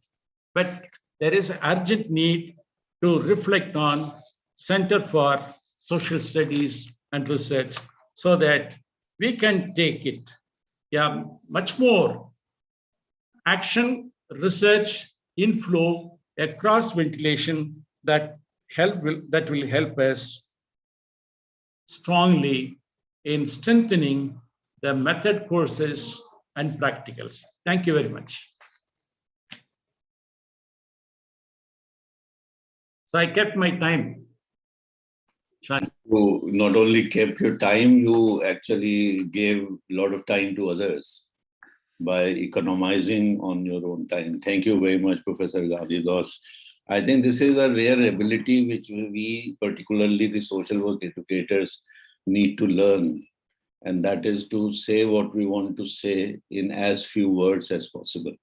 [SPEAKER 5] But there is an urgent need to reflect on Center for Social Studies and Research so that we can take it, much more action, research, inflow, a cross ventilation that will help us strongly in strengthening the method courses and practicals. Thank you very much. So I kept my time.
[SPEAKER 2] You not only kept your time, you actually gave a lot of time to others by economizing on your own time. Thank you very much, Professor Ghandi. I think this is a rare ability which we, particularly the social work educators, need to learn. And that is to say what we want to say in as few words as possible.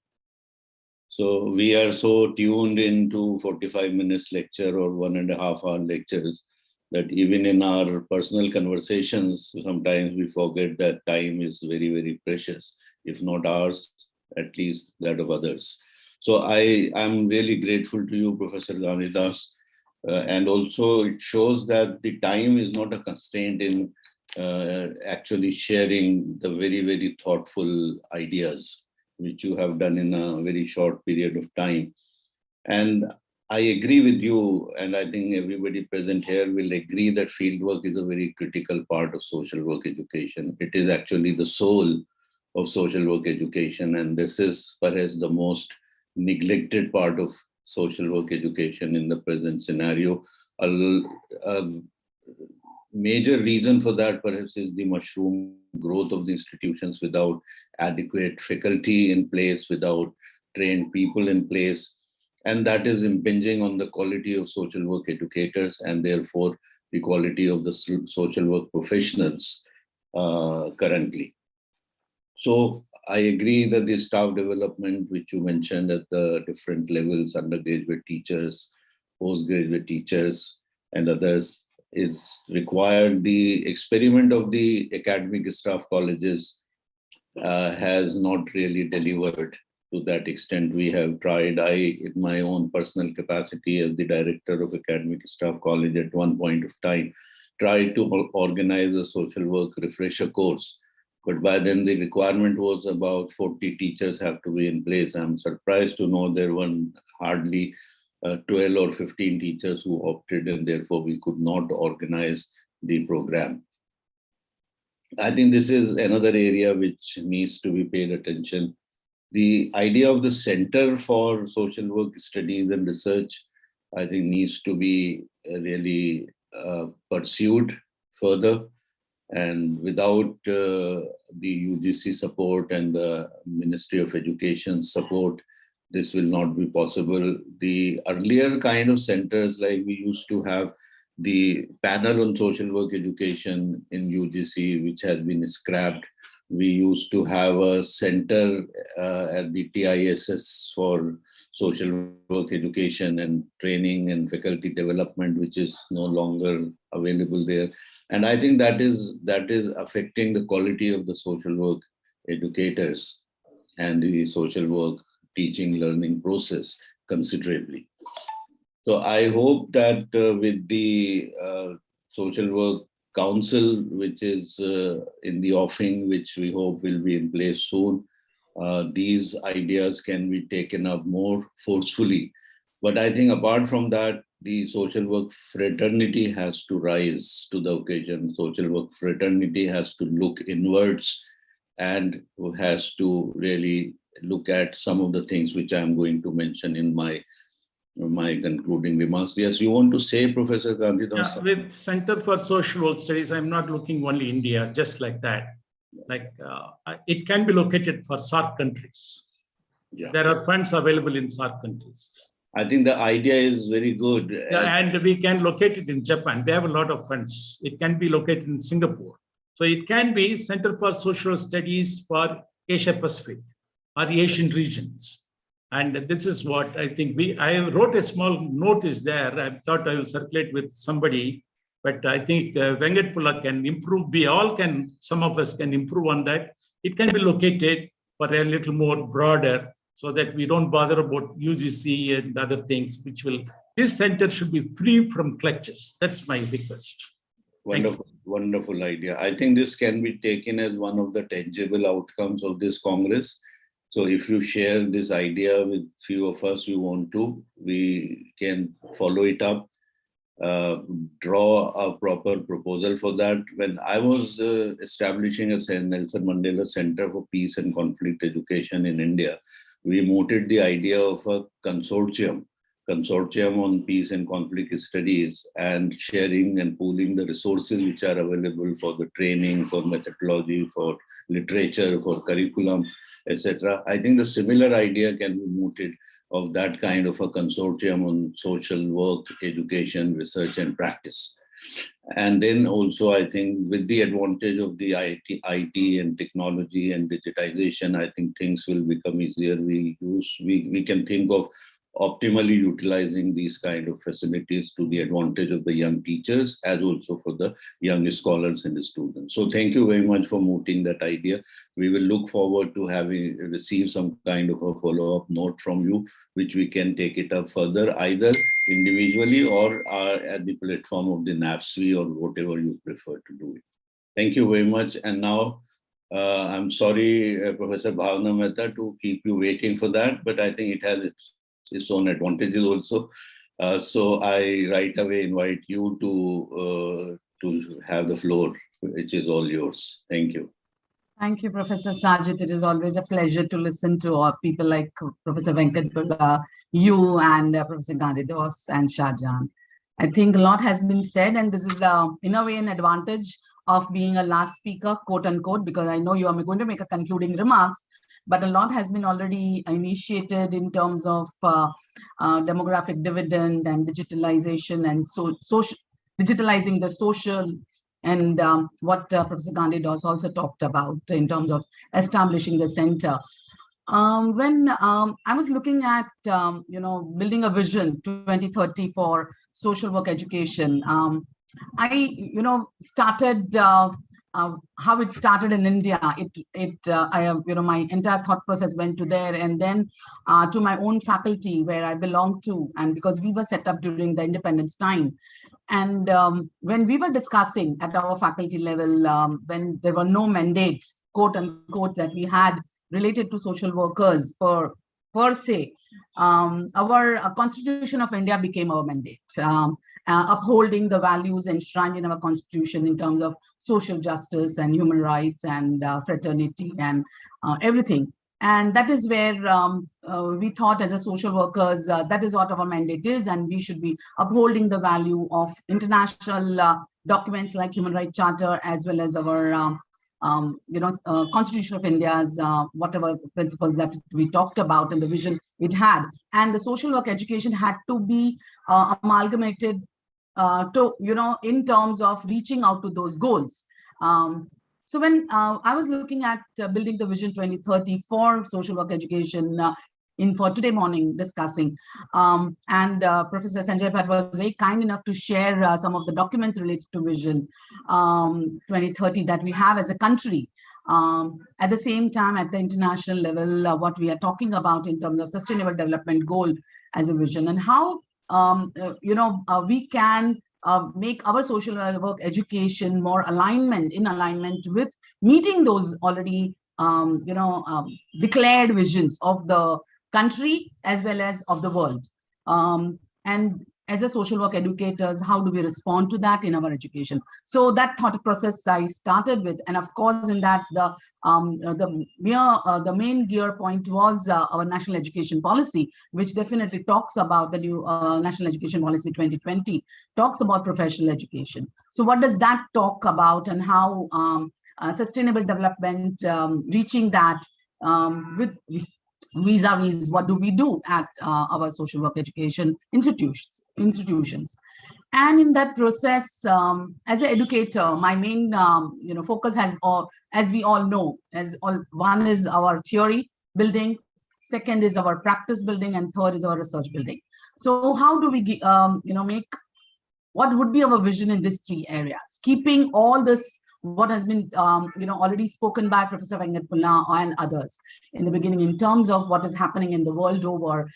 [SPEAKER 2] So we are so tuned into 45 minutes lecture or 1.5 hour lectures that even in our personal conversations, sometimes we forget that time is very, very precious, if not ours, at least that of others. So I am really grateful to you, Professor Ghandi. And also it shows that the time is not a constraint in actually sharing the very, very thoughtful ideas which you have done in a very short period of time. And I agree with you, and I think everybody present here will agree that fieldwork is a very critical part of social work education. It is actually the soul of social work education, and this is perhaps the most neglected part of social work education in the present scenario. A major reason for that perhaps is the mushroom growth of the institutions without adequate faculty in place, without trained people in place. And that is impinging on the quality of social work educators and therefore the quality of the social work professionals currently. So I agree that the staff development, which you mentioned at the different levels, undergraduate teachers, postgraduate teachers, and others, is required. The experiment of the academic staff colleges has not really delivered to that extent. We have tried, in my own personal capacity as the director of academic staff college at one point of time, tried to organize a social work refresher course. But by then the requirement was about 40 teachers have to be in place. I'm surprised to know there were hardly 12 or 15 teachers who opted, and therefore we could not organize the program. I think this is another area which needs to be paid attention. The idea of the Center for Social Work Studies and Research, I think, needs to be really pursued further. And without the UGC support and the Ministry of Education support, this will not be possible. The earlier kind of centers, like we used to have the panel on social work education in UGC, which has been scrapped. We used to have a center at the TISS for social work education and training and faculty development, which is no longer available there. And I think that is affecting the quality of the social work educators and the social work teaching learning process considerably. So I hope that with the social work council, which is in the offing, which we hope will be in place soon, these ideas can be taken up more forcefully. But I think apart from that, the social work fraternity has to rise to the occasion. Social work fraternity has to look inwards and has to really look at some of the things which I'm going to mention in my concluding remarks. Yes, you want to say, Professor Ghandi?
[SPEAKER 5] Yeah, with Center for Social Work Studies, I'm not looking only India, just like that. Like it can be located for SAARC countries.
[SPEAKER 2] Yeah.
[SPEAKER 5] There are funds available in SAARC countries.
[SPEAKER 2] I think the idea is very good.
[SPEAKER 5] Yeah, and we can locate it in Japan. They have a lot of funds. It can be located in Singapore. So it can be Center for Social Studies for Asia Pacific or Asian regions. And this is what I think I wrote a small notice there. I thought I will circulate with somebody, but I think Venkatpula can improve. We all can, some of us can improve on that. It can be located for a little more broader so that we don't bother about UGC and other things, which will, this center should be free from clutches. That's my request.
[SPEAKER 2] Wonderful idea. I think this can be taken as one of the tangible outcomes of this Congress. So if you share this idea with few of us, we can follow it up, draw a proper proposal for that. When I was establishing a Nelson Mandela Center for Peace and Conflict Education in India, we mooted the idea of a consortium on peace and conflict studies and sharing and pooling the resources which are available for the training, for methodology, for literature, for curriculum, etc. I think the similar idea can be mooted of that kind of a consortium on social work, education, research, and practice. And then also, I think with the advantage of the IT and technology and digitization, I think things will become easier. We can think of optimally utilizing these kind of facilities to the advantage of the young teachers as also for the young scholars and the students. So thank you very much for mooting that idea. We will look forward to having received some kind of a follow-up note from you, which we can take it up further, either individually or at the platform of the INPSWA or whatever you prefer to do it. Thank you very much. And now, I'm sorry, Professor Bhavna Mehta, to keep you waiting for that, but I think it has its own advantages also. So I right away invite you to have the floor, which is all yours. Thank you.
[SPEAKER 6] Thank you, Professor Sajid. It is always a pleasure to listen to people like Professor Venkatpula, you and Professor Ghandi and Shahjahan. I think a lot has been said, and this is in a way an advantage of being a last speaker, quote unquote, because I know you are going to make a concluding remarks, but a lot has been already initiated in terms of demographic dividend and digitalization and digitalizing the social and what Professor Ghandi also talked about in terms of establishing the center. When I was looking at, building a vision 2030 for social work education, I, started how it started in India. My entire thought process went to there, and then to my own faculty where I belong to, and because we were set up during the independence time. And when we were discussing at our faculty level, when there were no mandates, quote unquote, that we had related to social workers per se, our Constitution of India became our mandate, upholding the values enshrined in our Constitution in terms of social justice and human rights and fraternity and everything. And that is where we thought as a social workers, that is what our mandate is, and we should be upholding the value of international documents like Human Rights Charter, as well as our Constitution of India's whatever principles that we talked about and the vision it had. And the social work education had to be amalgamated to, in terms of reaching out to those goals. So when I was looking at building the Vision 2030 for social work education for today morning discussing, and Professor Sanjay Bhatt was very kind enough to share some of the documents related to Vision 2030 that we have as a country. At the same time, at the international level, what we are talking about in terms of sustainable development goal as a vision, and how we can make our social work education more in alignment with meeting those already declared visions of the country as well as of the world. And as a social work educators, how do we respond to that in our education? So that thought process I started with, and of course in that the main gear point was our national education policy, which definitely talks about the new national education policy 2020, talks about professional education. So what does that talk about, and how sustainable development, reaching that with vis-a-vis what do we do at our social work education institutions. And in that process, as an educator, my main focus has, as we all know, one is our theory building, second is our practice building, and third is our research building. So how do we make, what would be our vision in these three areas, keeping all this what has been already spoken by Professor Venkatpula and others in the beginning, in terms of what is happening in the world over,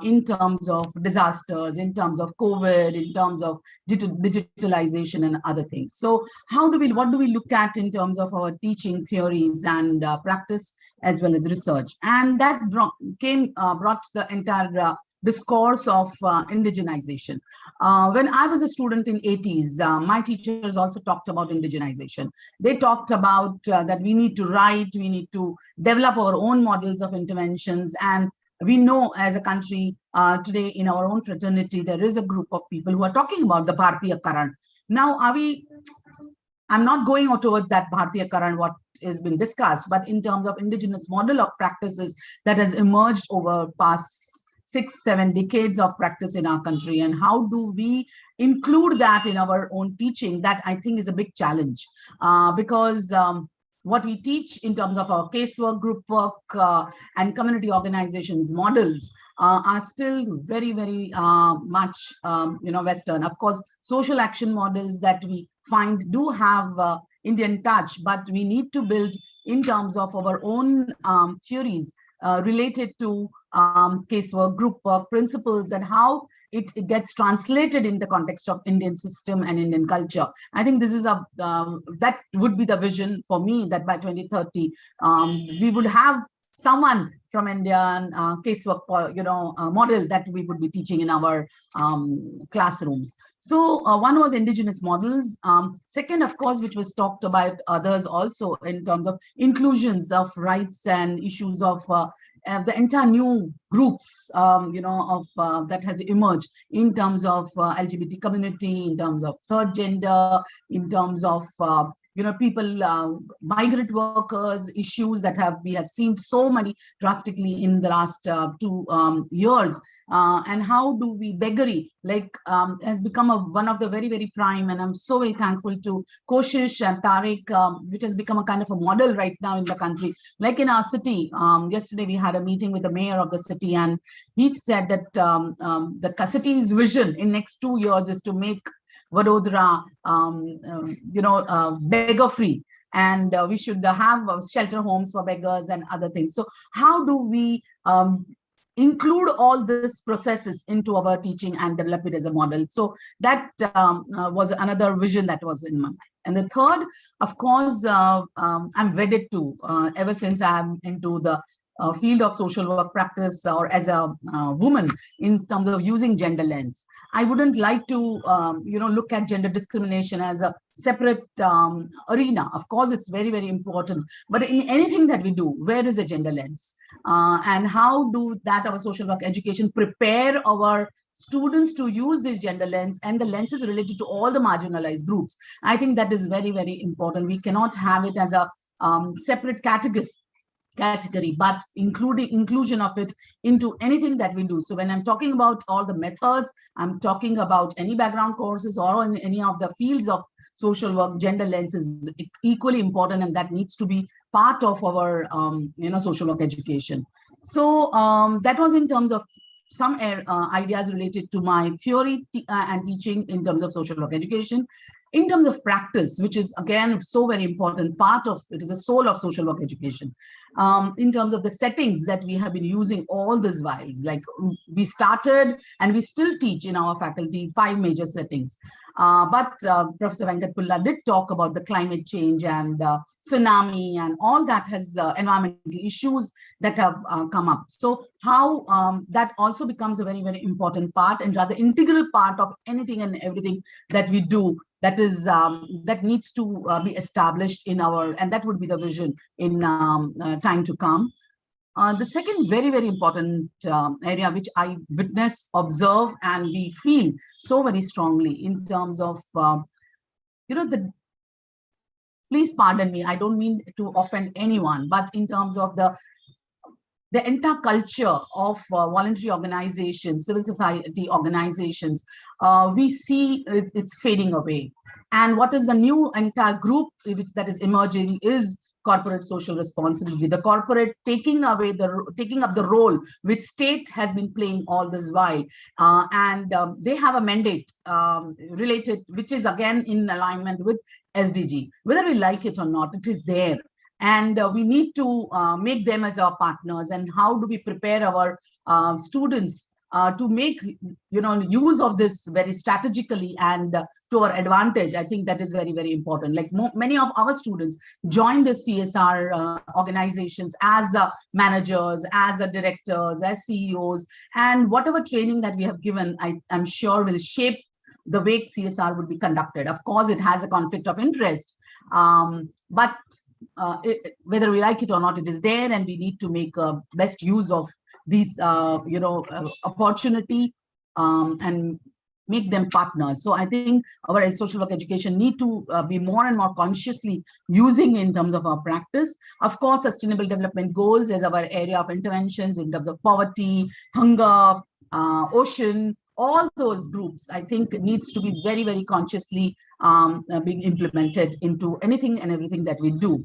[SPEAKER 6] in terms of disasters, in terms of COVID, in terms of digitalization and other things. So what do we look at in terms of our teaching theories and practice as well as research? And that brought the entire discourse of indigenization. When I was a student in 80s, my teachers also talked about indigenization. They talked about that we need to write, we need to develop our own models of interventions. And we know as a country today in our own fraternity, there is a group of people who are talking about the Bharatiya Karan. Now, I'm not going out towards that Bharatiya Karan, what has been discussed, but in terms of indigenous model of practices that has emerged over past 6-7 decades of practice in our country, and how do we include that in our own teaching? That I think is a big challenge, because what we teach in terms of our casework, group work, and community organizations models are still very, very much Western. Of course, social action models that we find do have Indian touch, but we need to build in terms of our own theories related to casework, group work, principles, and how it gets translated in the context of Indian system and Indian culture. I think this is that would be the vision for me, that by 2030, we would have someone from Indian casework, model that we would be teaching in our classrooms. So one was indigenous models. Second, of course, which was talked about others also in terms of inclusions of rights and issues of the entire new groups, that has emerged in terms of LGBT community, in terms of third gender, in terms of people, migrant workers, issues that we have seen so many drastically in the last 2 years. And how do we beggary has become one of the very, very prime, and I'm so very thankful to Kaushal and Tariq, which has become a kind of a model right now in the country. Like in our city, yesterday we had a meeting with the mayor of the city, and he said that the city's vision in next 2 years is to make Vadodara, beggar free, and we should have shelter homes for beggars and other things. So how do we include all these processes into our teaching and develop it as a model? So that was another vision that was in my mind. And the third, of course, I'm wedded to, ever since I'm into the field of social work practice, or as a woman, in terms of using gender lens. I wouldn't like to, look at gender discrimination as a separate arena. Of course, it's very, very important. But in anything that we do, where is the gender lens? And how do that our social work education prepare our students to use this gender lens and the lenses related to all the marginalized groups? I think that is very, very important. We cannot have it as a separate category, but inclusion of it into anything that we do. So when I'm talking about all the methods, I'm talking about any background courses or in any of the fields of social work, gender lens is equally important, and that needs to be part of our social work education. So that was in terms of some ideas related to my theory and teaching in terms of social work education. In terms of practice, which is again so very important part of it, is the soul of social work education. In terms of the settings that we have been using all these whiles, like we started and we still teach in our faculty 5 major settings. But Professor Venkatpulla did talk about the climate change and tsunami and all that has environmental issues that have come up. So how that also becomes a very, very important part and rather integral part of anything and everything that we do. That is that needs to be established in our, and that would be the vision in time to come. The second very, very important area which I witness, observe, and we feel so very strongly in terms of, please pardon me, I don't mean to offend anyone, but in terms of the entire culture of voluntary organizations, civil society organizations, we see it's fading away. And what is the new entire group which that is emerging is corporate social responsibility, the corporate taking up the role which state has been playing all this while. And they have a mandate related, which is again in alignment with SDG. Whether we like it or not, it is there. And we need to make them as our partners. And how do we prepare our students to make use of this very strategically and to our advantage? I think that is very, very important. Like many of our students join the CSR organizations as managers, as directors, as CEOs, and whatever training that we have given, I'm sure will shape the way CSR would be conducted. Of course, it has a conflict of interest, but whether we like it or not, it is there, and we need to make best use of these opportunity and make them partners. So I think our social work education need to be more and more consciously using in terms of our practice. Of course, sustainable development goals is our area of interventions in terms of poverty, hunger, ocean, all those groups, I think needs to be very, very consciously being implemented into anything and everything that we do.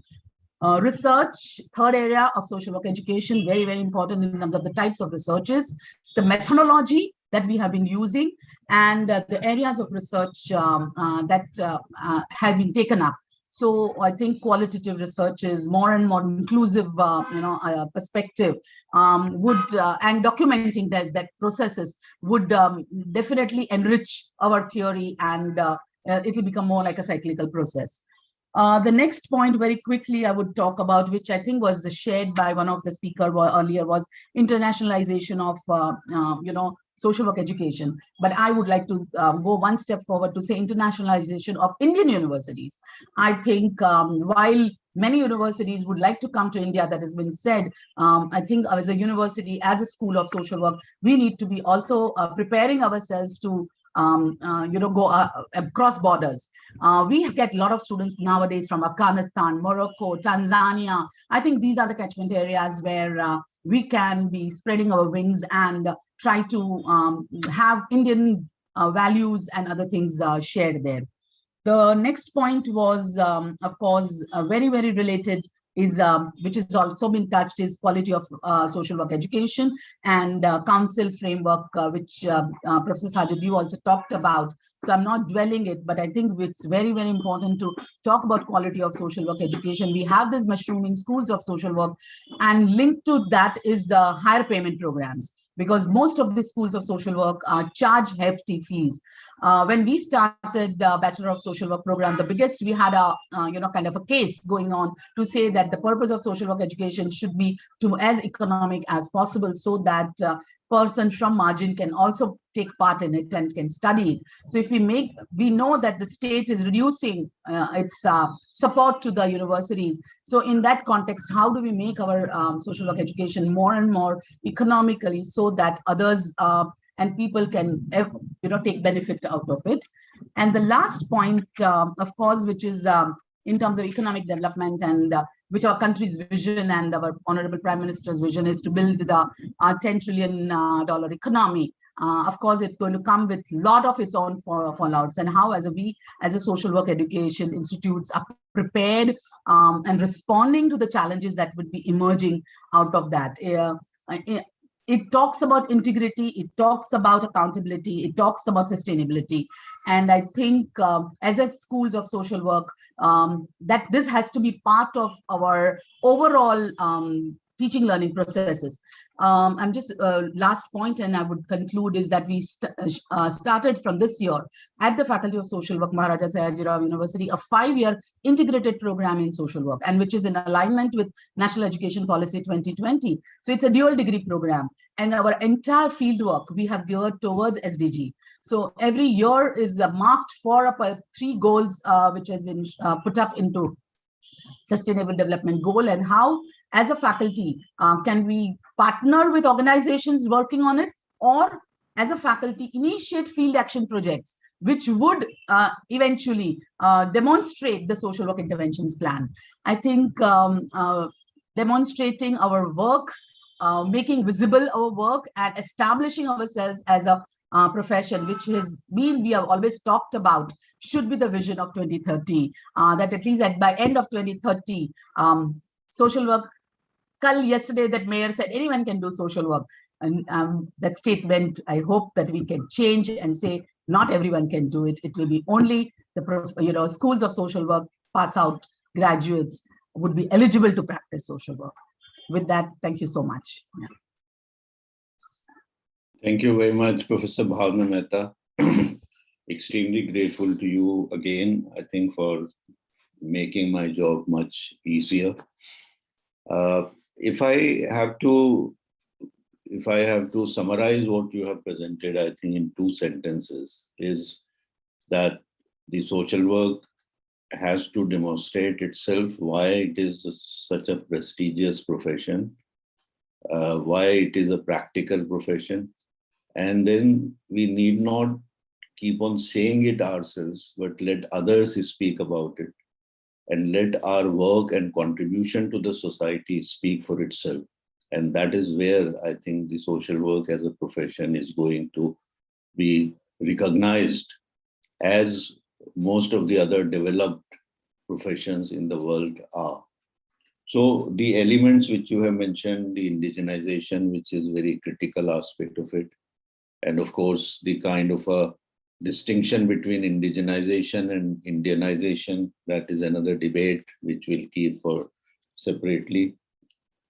[SPEAKER 6] Research, third area of social work education, very, very important in terms of the types of researches, the methodology that we have been using, and the areas of research that have been taken up. So I think qualitative research is more and more inclusive, perspective would and documenting that processes would definitely enrich our theory, and it will become more like a cyclical process. The next point very quickly I would talk about, which I think was shared by one of the speakers earlier, was internationalization of social work education. But I would like to go one step forward to say internationalization of Indian universities. I think while many universities would like to come to India, that has been said, I think as a university, as a school of social work, we need to be also preparing ourselves to go across borders. We get a lot of students nowadays from Afghanistan, Morocco, Tanzania. I think these are the catchment areas where we can be spreading our wings and try to have Indian values and other things shared there. The next point was, of course, very, very related is which has also been touched, is quality of social work education and council framework, which Professor Sajid, you also talked about. So I'm not dwelling it, but I think it's very, very important to talk about quality of social work education. We have these mushrooming schools of social work, and linked to that is the higher payment programs, because most of the schools of social work charge hefty fees. When we started the Bachelor of Social Work program, the biggest, we had a kind of a case going on to say that the purpose of social work education should be to as economic as possible, so that person from margin can also take part in it and can study it. So if we know that the state is reducing its support to the universities. So in that context, how do we make our social work education more and more economically, so that others and people can take benefit out of it? And the last point, of course, which is in terms of economic development, and which our country's vision and our Honorable Prime Minister's vision is to build the $10 trillion economy. Of course, it's going to come with a lot of its own fallouts, and how as a social work education institutes are prepared and responding to the challenges that would be emerging out of that. It talks about integrity, it talks about accountability, it talks about sustainability. And I think as a schools of social work, that this has to be part of our overall teaching learning processes. I'm just last point, and I would conclude, is that we started from this year at the Faculty of Social Work, Maharaja Sayajirao University, a 5-year integrated program in social work, and which is in alignment with National Education Policy 2020. So it's a dual degree program, and our entire field work we have geared towards SDG. So every year is marked for 3 goals, which has been put up into Sustainable Development Goal, and how as a faculty can we partner with organizations working on it, or as a faculty initiate field action projects which would eventually demonstrate the social work interventions plan. I think demonstrating our work, making visible our work, and establishing ourselves as a profession, which has been, we have always talked about, should be the vision of 2030, that at least by end of 2030, social work, yesterday that mayor said anyone can do social work, and that statement, I hope that we can change and say not everyone can do it. It will be only the schools of social work pass out graduates would be eligible to practice social work. With that, thank you so much. Yeah.
[SPEAKER 2] Thank you very much, Professor Bhavna Mehta. Extremely grateful to you again, I think, for making my job much easier. If I have to summarize what you have presented, I think in 2 sentences, is that the social work has to demonstrate itself why it is such a prestigious profession, why it is a practical profession, and then we need not keep on saying it ourselves, but let others speak about it, and let our work and contribution to the society speak for itself. And that is where I think the social work as a profession is going to be recognized, as most of the other developed professions in the world are. So the elements which you have mentioned, the indigenization, which is a very critical aspect of it, and of course the kind of a distinction between indigenization and Indianization, that is another debate which we'll keep for separately.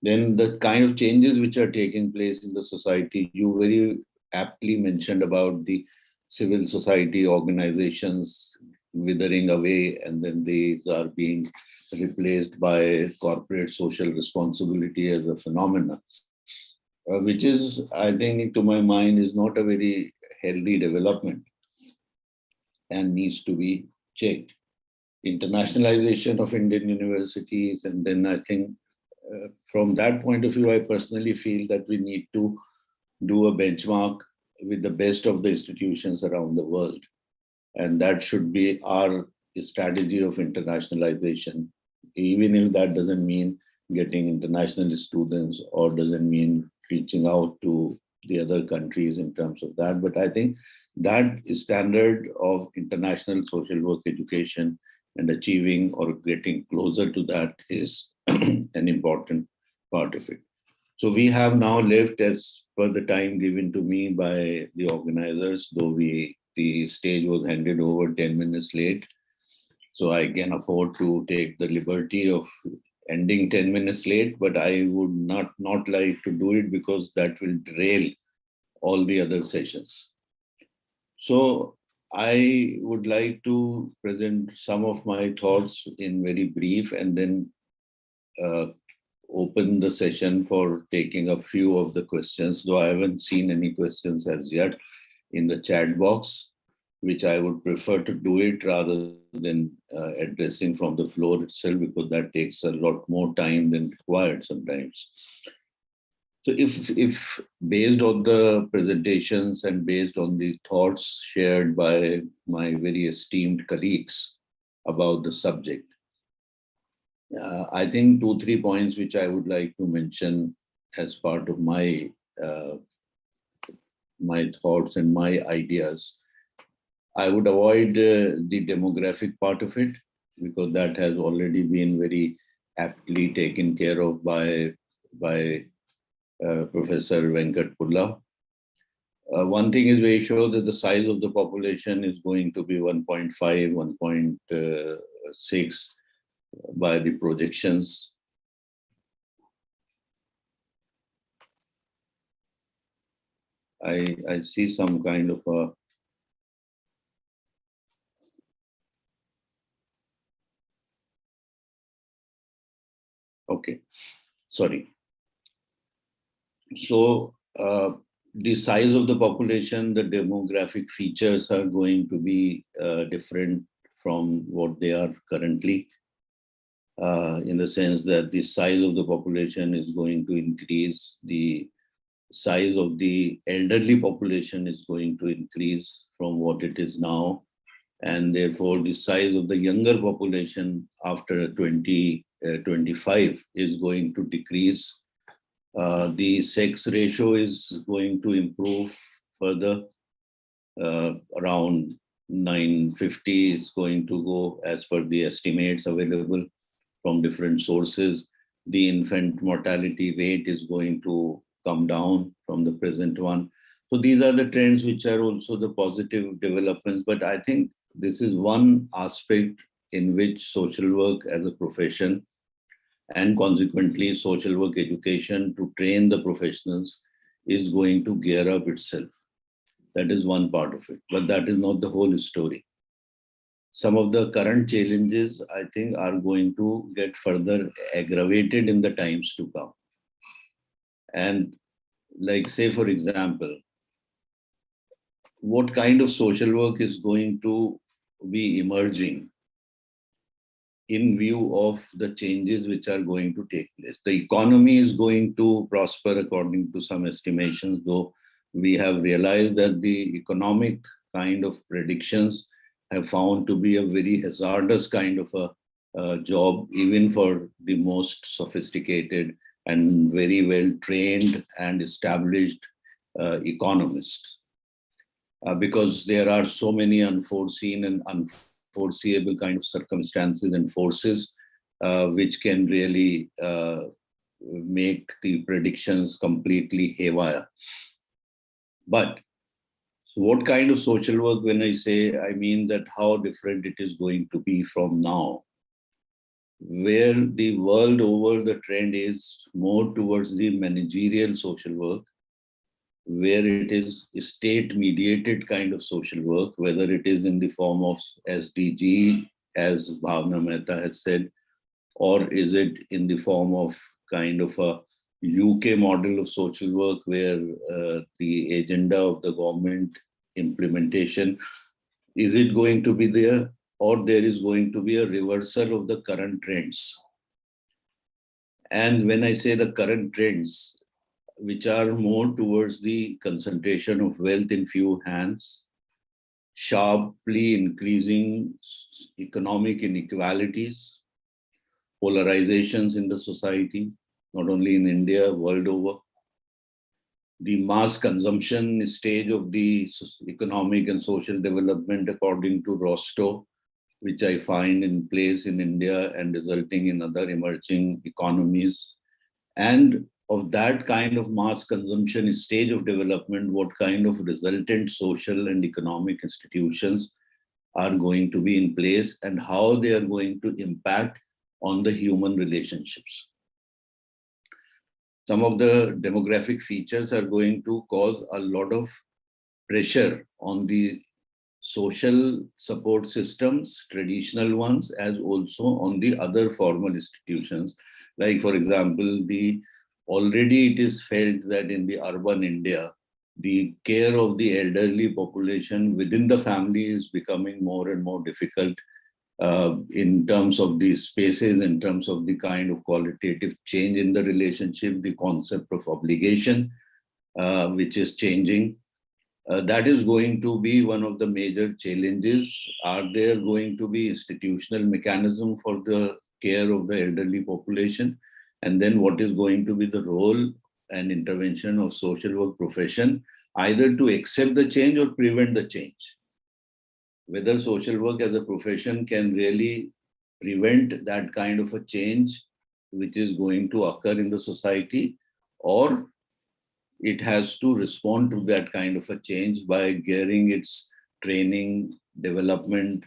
[SPEAKER 2] Then the kind of changes which are taking place in the society, you very aptly mentioned about the civil society organizations withering away, and then these are being replaced by corporate social responsibility as a phenomenon, which is, I think, to my mind, is not a very healthy development and needs to be checked. Internationalization of Indian universities, and then I think from that point of view, I personally feel that we need to do a benchmark with the best of the institutions around the world. And that should be our strategy of internationalization, even if that doesn't mean getting international students or doesn't mean reaching out to the other countries in terms of that. But I think that standard of international social work education and achieving or getting closer to that is an important part of it. So we have now left, as per the time given to me by the organizers, though the stage was handed over 10 minutes late. So I can afford to take the liberty of ending 10 minutes late, but I would not like to do it because that will derail all the other sessions. So I would like to present some of my thoughts in very brief, and then open the session for taking a few of the questions, though I haven't seen any questions as yet in the chat box, which I would prefer to do it rather than addressing from the floor itself, because that takes a lot more time than required sometimes. So if based on the presentations and based on the thoughts shared by my very esteemed colleagues about the subject, I think 2-3 points which I would like to mention as part of my my thoughts and my ideas. I would avoid the demographic part of it, because that has already been very aptly taken care of by Professor Venkat Pulla. One thing is very sure, that the size of the population is going to be 1.5, 1.6 by the projections. I see some kind of a okay, sorry. So the size of the population, the demographic features are going to be different from what they are currently, in the sense that the size of the population is going to increase, the size of the elderly population is going to increase from what it is now, and therefore the size of the younger population after 2025 is going to decrease. The sex ratio is going to improve further. Around 950 is going to go, as per the estimates available from different sources. The infant mortality rate is going to come down from the present one. So these are the trends which are also the positive developments. But I think this is one aspect in which social work as a profession, and consequently social work education to train the professionals, is going to gear up itself. That is one part of it, but that is not the whole story. Some of the current challenges, I think, are going to get further aggravated in the times to come. And like, say, for example, what kind of social work is going to be emerging in view of the changes which are going to take place? The economy is going to prosper according to some estimations, though we have realized that the economic kind of predictions have found to be a very hazardous kind of a job, even for the most sophisticated and very well trained and established economists, because there are so many unforeseen and unforeseeable kind of circumstances and forces which can really make the predictions completely haywire. But so what kind of social work, when I say, I mean that how different it is going to be from now, where the world over the trend is more towards the managerial social work, where it is state mediated kind of social work, whether it is in the form of SDG, as Bhavna Mehta has said, or is it in the form of kind of a UK model of social work, where the agenda of the government implementation, is it going to be there, or there is going to be a reversal of the current trends? And when I say the current trends, which are more towards the concentration of wealth in few hands, sharply increasing economic inequalities, polarizations in the society, not only in India, world over, the mass consumption stage of the economic and social development according to Rostow, which I find in place in India and resulting in other emerging economies. And of that kind of mass consumption stage of development, what kind of resultant social and economic institutions are going to be in place, and how they are going to impact on the human relationships. Some of the demographic features are going to cause a lot of pressure on the social support systems, traditional ones, as also on the other formal institutions. Like, for example, already it is felt that in the urban India, the care of the elderly population within the family is becoming more and more difficult, in terms of the spaces, in terms of the kind of qualitative change in the relationship, the concept of obligation, which is changing. That is going to be one of the major challenges. Are there going to be institutional mechanism for the care of the elderly population? And then what is going to be the role and intervention of social work profession either to accept the change or prevent the change. Whether social work as a profession can really prevent that kind of a change which is going to occur in the society, or it has to respond to that kind of a change by gearing its training, development,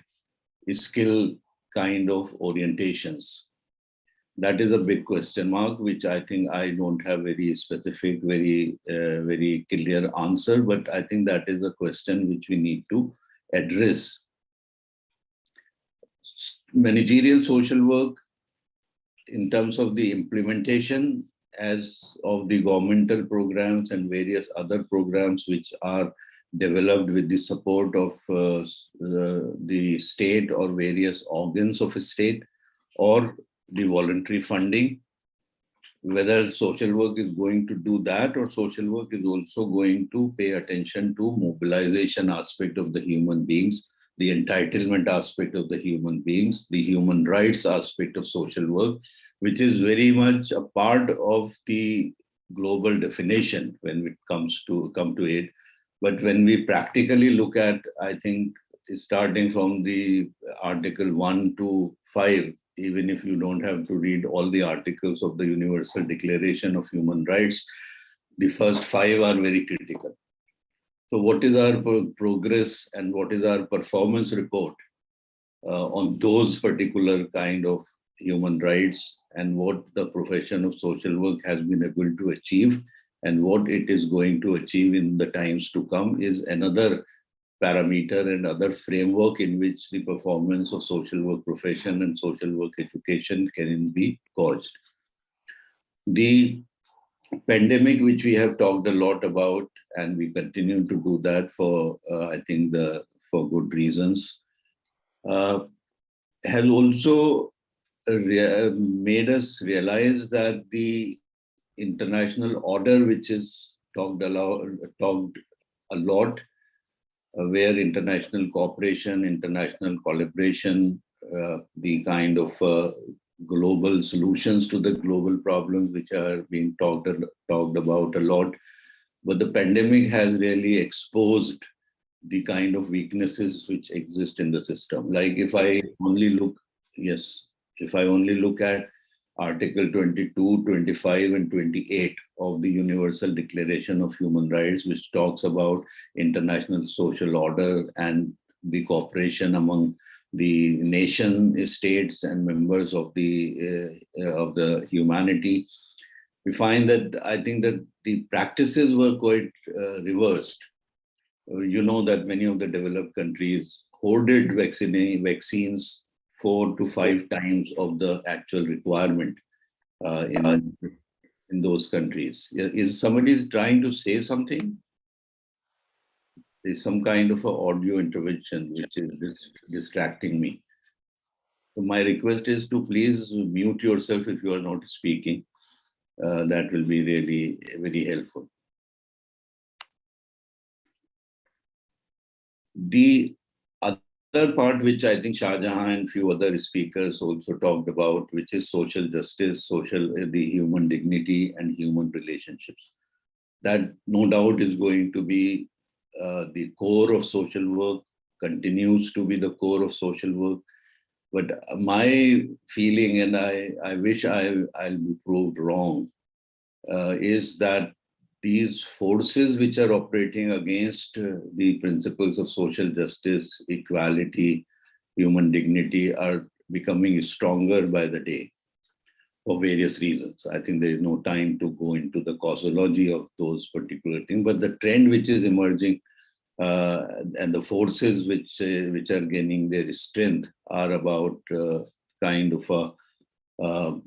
[SPEAKER 2] skill kind of orientations. That is a big question mark, which I think I don't have very specific, very clear answer, but I think that is a question which we need to address. Managerial social work, in terms of the implementation as of the governmental programs and various other programs which are developed with the support of the state or various organs of a state, or the voluntary funding, whether social work is going to do that, or social work is also going to pay attention to mobilization aspect of the human beings, the entitlement aspect of the human beings, the human rights aspect of social work, which is very much a part of the global definition when it come to it. But when we practically look at, I think, starting from the Article 1 to 5, even if you don't have to read all the articles of the Universal Declaration of Human Rights, the first 5 are very critical. So what is our progress and what is our performance report on those particular kind of human rights, and what the profession of social work has been able to achieve and what it is going to achieve in the times to come is another parameter and other framework in which the performance of social work profession and social work education can be gauged. The pandemic, which we have talked a lot about, and we continue to do that for, I think, for good reasons, has also made us realize that the international order, which is talked a lot, where international cooperation, international collaboration, the kind of global solutions to the global problems which are being talked about a lot. But the pandemic has really exposed the kind of weaknesses which exist in the system. Like if I only look, if I only look at Article 22, 25, and 28 of the Universal Declaration of Human Rights, which talks about international social order and the cooperation among the nation states and members of the humanity, we find that I think that the practices were quite reversed. You know that many of the developed countries hoarded vaccines 4 to 5 times of the actual requirement in those countries. Is somebody trying to say something? There's some kind of an audio intervention which is distracting me. So my request is to please mute yourself if you are not speaking. That will be really very helpful. The other part, which I think Shahjahan and few other speakers also talked about, which is social justice, the human dignity and human relationships. That no doubt is going to be the core of social work, continues to be the core of social work. But my feeling, and I wish I'll be proved wrong, is that these forces which are operating against the principles of social justice, equality, human dignity are becoming stronger by the day for various reasons. I think there is no time to go into the causology of those particular things, but the trend which is emerging and the forces which are gaining their strength are about kind of a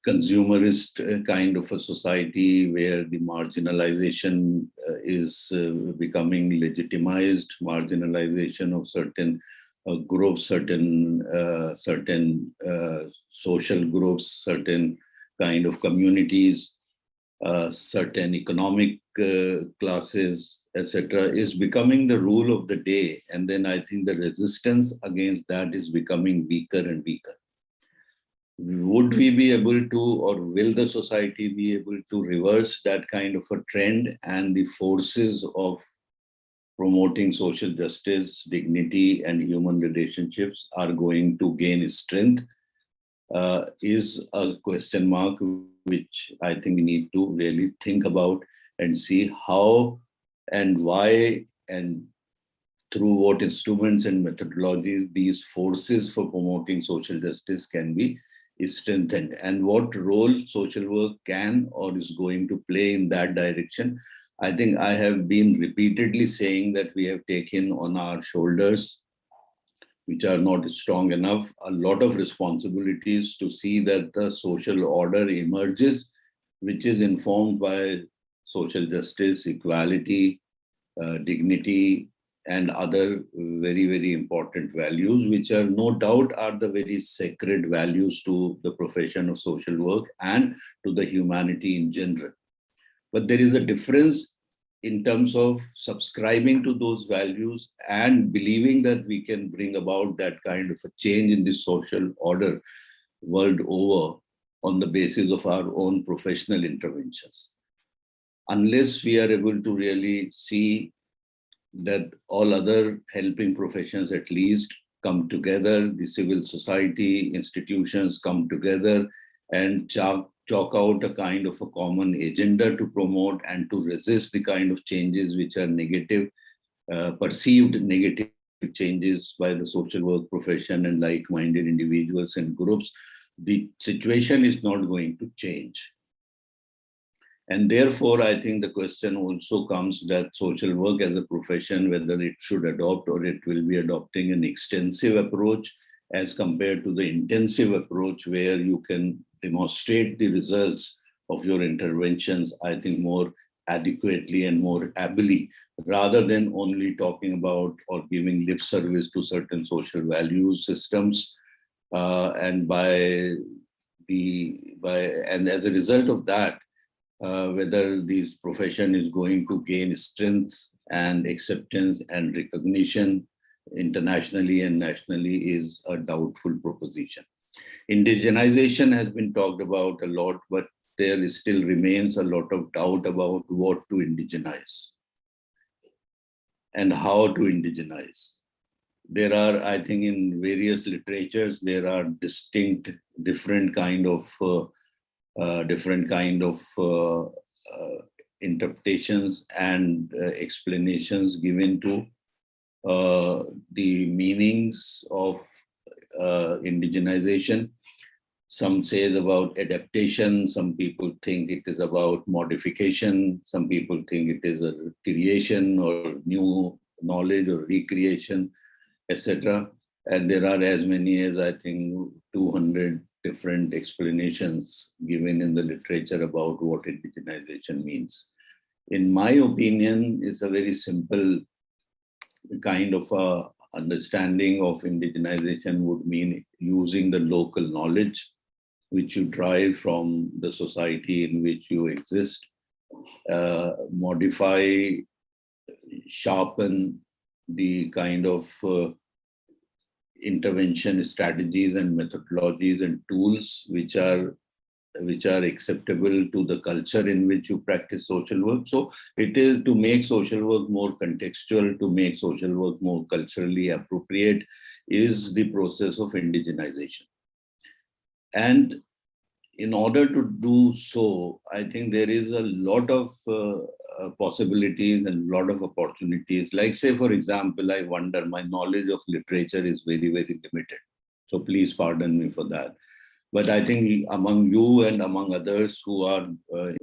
[SPEAKER 2] consumerist kind of a society where the marginalization is becoming legitimized, marginalization of certain groups, certain social groups, certain kind of communities, certain economic classes, etc., is becoming the rule of the day. And then I think the resistance against that is becoming weaker and weaker. would we be able to, or will the society be able to reverse that kind of a trend, and the forces of promoting social justice, dignity, and human relationships are going to gain strength, is a question mark, which I think we need to really think about and see how and why and through what instruments and methodologies these forces for promoting social justice can be strengthened, and what role social work can or is going to play in that direction. I think I have been repeatedly saying that we have taken on our shoulders, which are not strong enough, a lot of responsibilities to see that the social order emerges, which is informed by social justice, equality, dignity, and other very, very important values, which are no doubt are the very sacred values to the profession of social work and to the humanity in general. But there is a difference in terms of subscribing to those values and believing that we can bring about that kind of a change in the social order world over on the basis of our own professional interventions. Unless we are able to really see that all other helping professions at least come together, the civil society institutions come together and chalk out a kind of a common agenda to promote and to resist the kind of changes which are negative, perceived negative changes by the social work profession and like-minded individuals and groups, the situation is not going to change. And therefore, I think the question also comes that social work as a profession, whether it should adopt or it will be adopting an extensive approach as compared to the intensive approach where you can demonstrate the results of your interventions, I think more adequately and more ably, rather than only talking about or giving lip service to certain social value systems. And as a result of that, whether this profession is going to gain strength and acceptance and recognition internationally and nationally is a doubtful proposition. Indigenization has been talked about a lot, but there still remains a lot of doubt about what to indigenize and how to indigenize. There are, I think, in various literatures, there are distinct, different kind of interpretations and explanations given to the meanings of indigenization. Some say it's about adaptation, some people think it is about modification, some people think it is a creation or new knowledge or recreation, etc. And there are as many as, I think, 200 different explanations given in the literature about what indigenization means. In my opinion, it's a very simple kind of understanding of indigenization would mean using the local knowledge which you derive from the society in which you exist, modify, sharpen the kind of intervention strategies and methodologies and tools which are acceptable to the culture in which you practice social work. So it is to make social work more contextual, to make social work more culturally appropriate is the process of indigenization. And in order to do so, I think there is a lot of possibilities and a lot of opportunities. Like, say, for example, I wonder, my knowledge of literature is very, very limited. So please pardon me for that. But I think among you and among others who are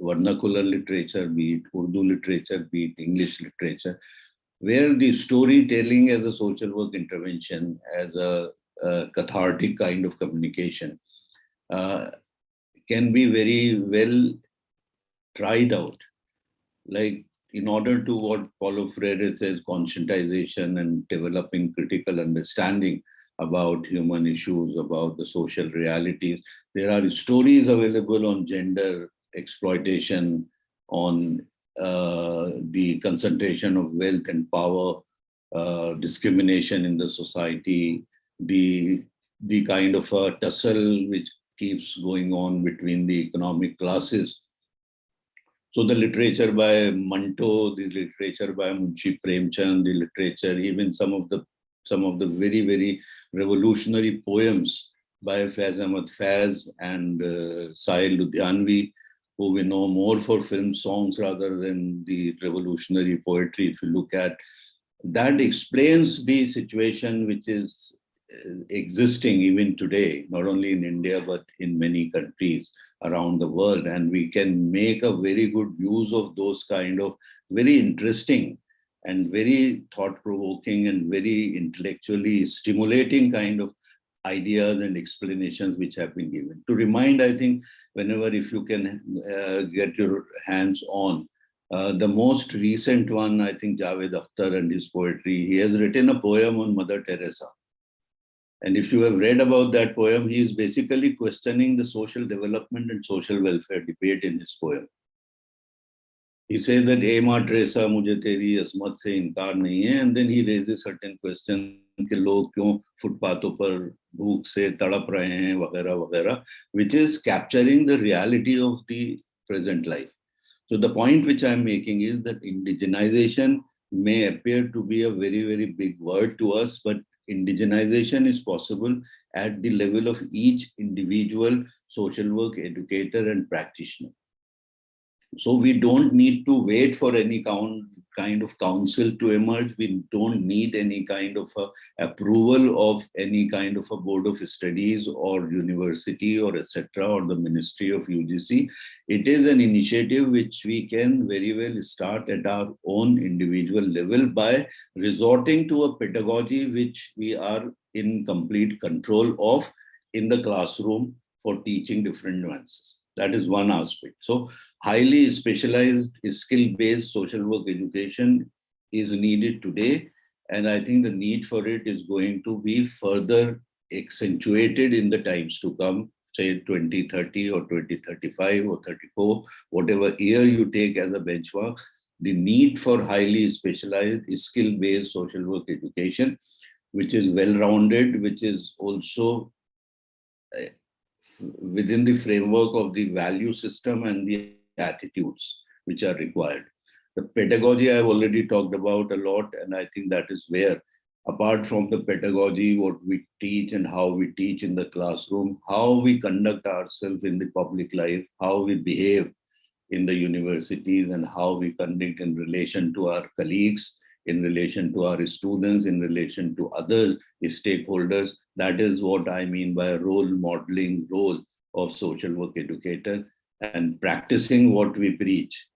[SPEAKER 2] vernacular literature, be it Urdu literature, be it English literature, where the storytelling as a social work intervention, as a cathartic kind of communication, can be very well tried out. Like, in order to what Paulo Freire says, conscientization and developing critical understanding about human issues, about the social realities. There are stories available on gender exploitation, on the concentration of wealth and power, discrimination in the society, the kind of a tussle which keeps going on between the economic classes. So the literature by Manto, the literature by Munshi Premchand, the literature, even some of the very, very revolutionary poems by Faiz Ahmad Faiz and Sahil Ludhianvi, who we know more for film songs rather than the revolutionary poetry. If you look at that, explains the situation which is existing even today, not only in India, but in many countries around the world. And we can make a very good use of those kind of very interesting and very thought-provoking and very intellectually stimulating kind of ideas and explanations which have been given. To remind, I think, whenever if you can get your hands on, the most recent one, I think Javed Akhtar and his poetry, he has written a poem on Mother Teresa. And if you have read about that poem, he is basically questioning the social development and social welfare debate in his poem. He says that, "Hey, Ma Teresa, mujhe teri asmat se inkar nahi hai," and then he raises certain questions कि लोग क्यों फुटपाथों पर भूख से तड़प रहे हैं वगैरह वगैरह, which is capturing the reality of the present life. So the point which I am making is that indigenization may appear to be a very, very big word to us, but indigenization is possible at the level of each individual social work educator and practitioner. So we don't need to wait for any kind of council to emerge. We don't need any kind of approval of any kind of a board of studies or university or etc. or the Ministry of UGC. It is an initiative which we can very well start at our own individual level by resorting to a pedagogy which we are in complete control of in the classroom for teaching different nuances. That is one aspect. So highly specialized skill-based social work education is needed today. And I think the need for it is going to be further accentuated in the times to come, say 2030 or 2035 or 34, whatever year you take as a benchmark. The need for highly specialized skill-based social work education, which is well-rounded, which is also within the framework of the value system and the attitudes which are required. The pedagogy I've already talked about a lot, and I think that is where, apart from the pedagogy, what we teach and how we teach in the classroom, how we conduct ourselves in the public life, how we behave in the universities, and how we conduct in relation to our colleagues, in relation to our students, in relation to other stakeholders. That is what I mean by a role modeling role of social work educator, and practicing what we preach.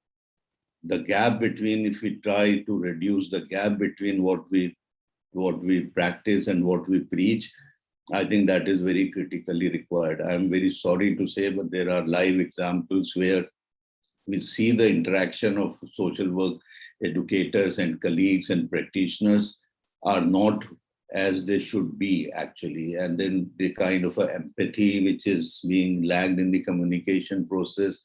[SPEAKER 2] The gap between, if we try to reduce the gap between what we practice and what we preach, I think that is very critically required. I'm very sorry to say, but there are live examples where we see the interaction of social work educators and colleagues and practitioners are not as they should be actually. And then the kind of empathy which is being lagged in the communication process,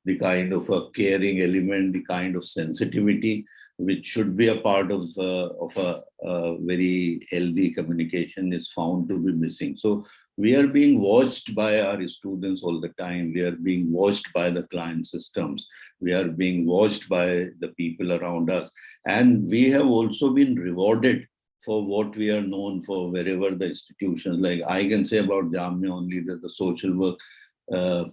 [SPEAKER 2] the kind of a caring element, the kind of sensitivity which should be a part of a very healthy communication is found to be missing. So we are being watched by our students all the time. We are being watched by the client systems. We are being watched by the people around us. And we have also been rewarded for what we are known for wherever the institutions, like I can say about Jamia only that the social work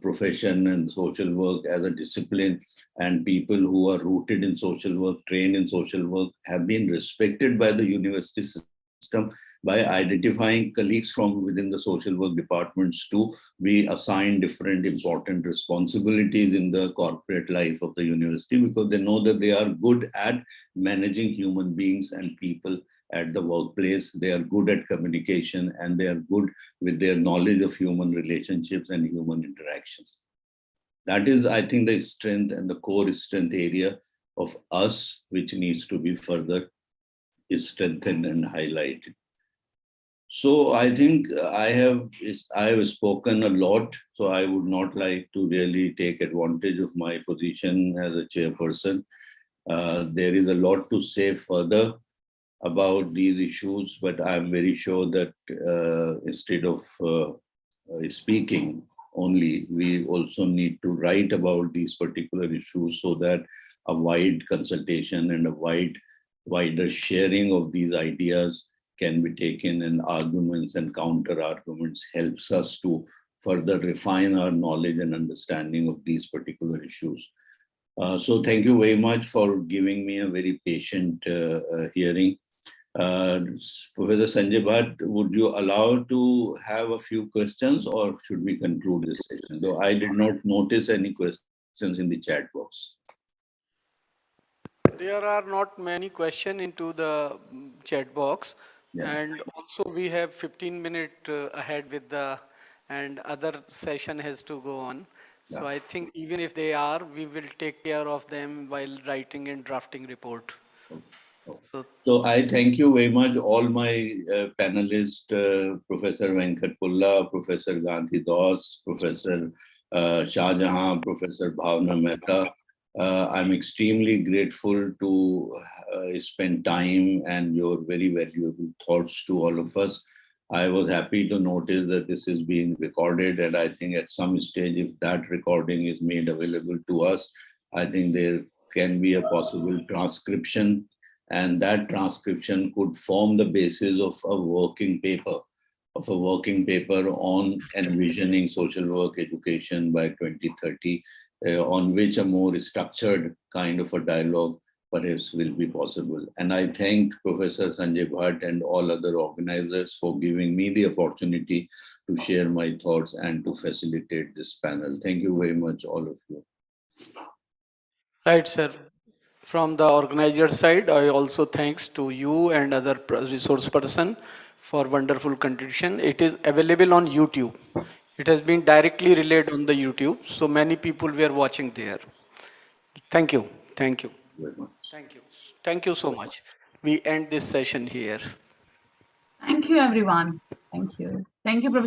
[SPEAKER 2] profession and social work as a discipline and people who are rooted in social work, trained in social work, have been respected by the university system by identifying colleagues from within the social work departments to be assigned different important responsibilities in the corporate life of the university, because they know that they are good at managing human beings and people at the workplace. They are good at communication and they are good with their knowledge of human relationships and human interactions. That is, I think, the strength and the core strength area of us, which needs to be further strengthened and highlighted. So I think I have spoken a lot, so I would not like to really take advantage of my position as a chairperson. There is a lot to say further about these issues, but I'm very sure that instead of speaking, only. We also need to write about these particular issues so that a wide consultation and a wider sharing of these ideas can be taken, and arguments and counter arguments helps us to further refine our knowledge and understanding of these particular issues. So thank you very much for giving me a very patient hearing. Professor Sanjay Bhatt, would you allow to have a few questions, or should we conclude this session? Though I did not notice any questions in the chat box.
[SPEAKER 1] There are not many questions into the chat box.
[SPEAKER 2] Yeah.
[SPEAKER 1] And also we have 15 minutes ahead with the, and other session has to go on. So
[SPEAKER 2] Yeah.
[SPEAKER 1] I think even if they are, we will take care of them while writing and drafting report.
[SPEAKER 2] So I thank you very much, all my panelists, Professor Venkat Pulla, Professor Ghandi Das, Professor Shahjahan, Professor Bhavna Mehta. I'm extremely grateful to spend time and your very valuable thoughts to all of us. I was happy to notice that this is being recorded, and I think at some stage, if that recording is made available to us, I think there can be a possible transcription, and that transcription could form the basis of a working paper on envisioning social work education by 2030, on which a more structured kind of a dialogue perhaps will be possible. And I thank Professor Sanjay Bhatt and all other organizers for giving me the opportunity to share my thoughts and to facilitate this panel. Thank you very much, all of you.
[SPEAKER 1] Right, sir. From the organizer side, I also thanks to you and other resource person for wonderful contribution. It is available on YouTube. It has been directly relayed on the YouTube, so many people were watching there. Thank you. Thank you.
[SPEAKER 2] Very much.
[SPEAKER 1] Thank you. Thank you so much. We end this session here.
[SPEAKER 6] Thank you, everyone. Thank you. Thank you, Professor.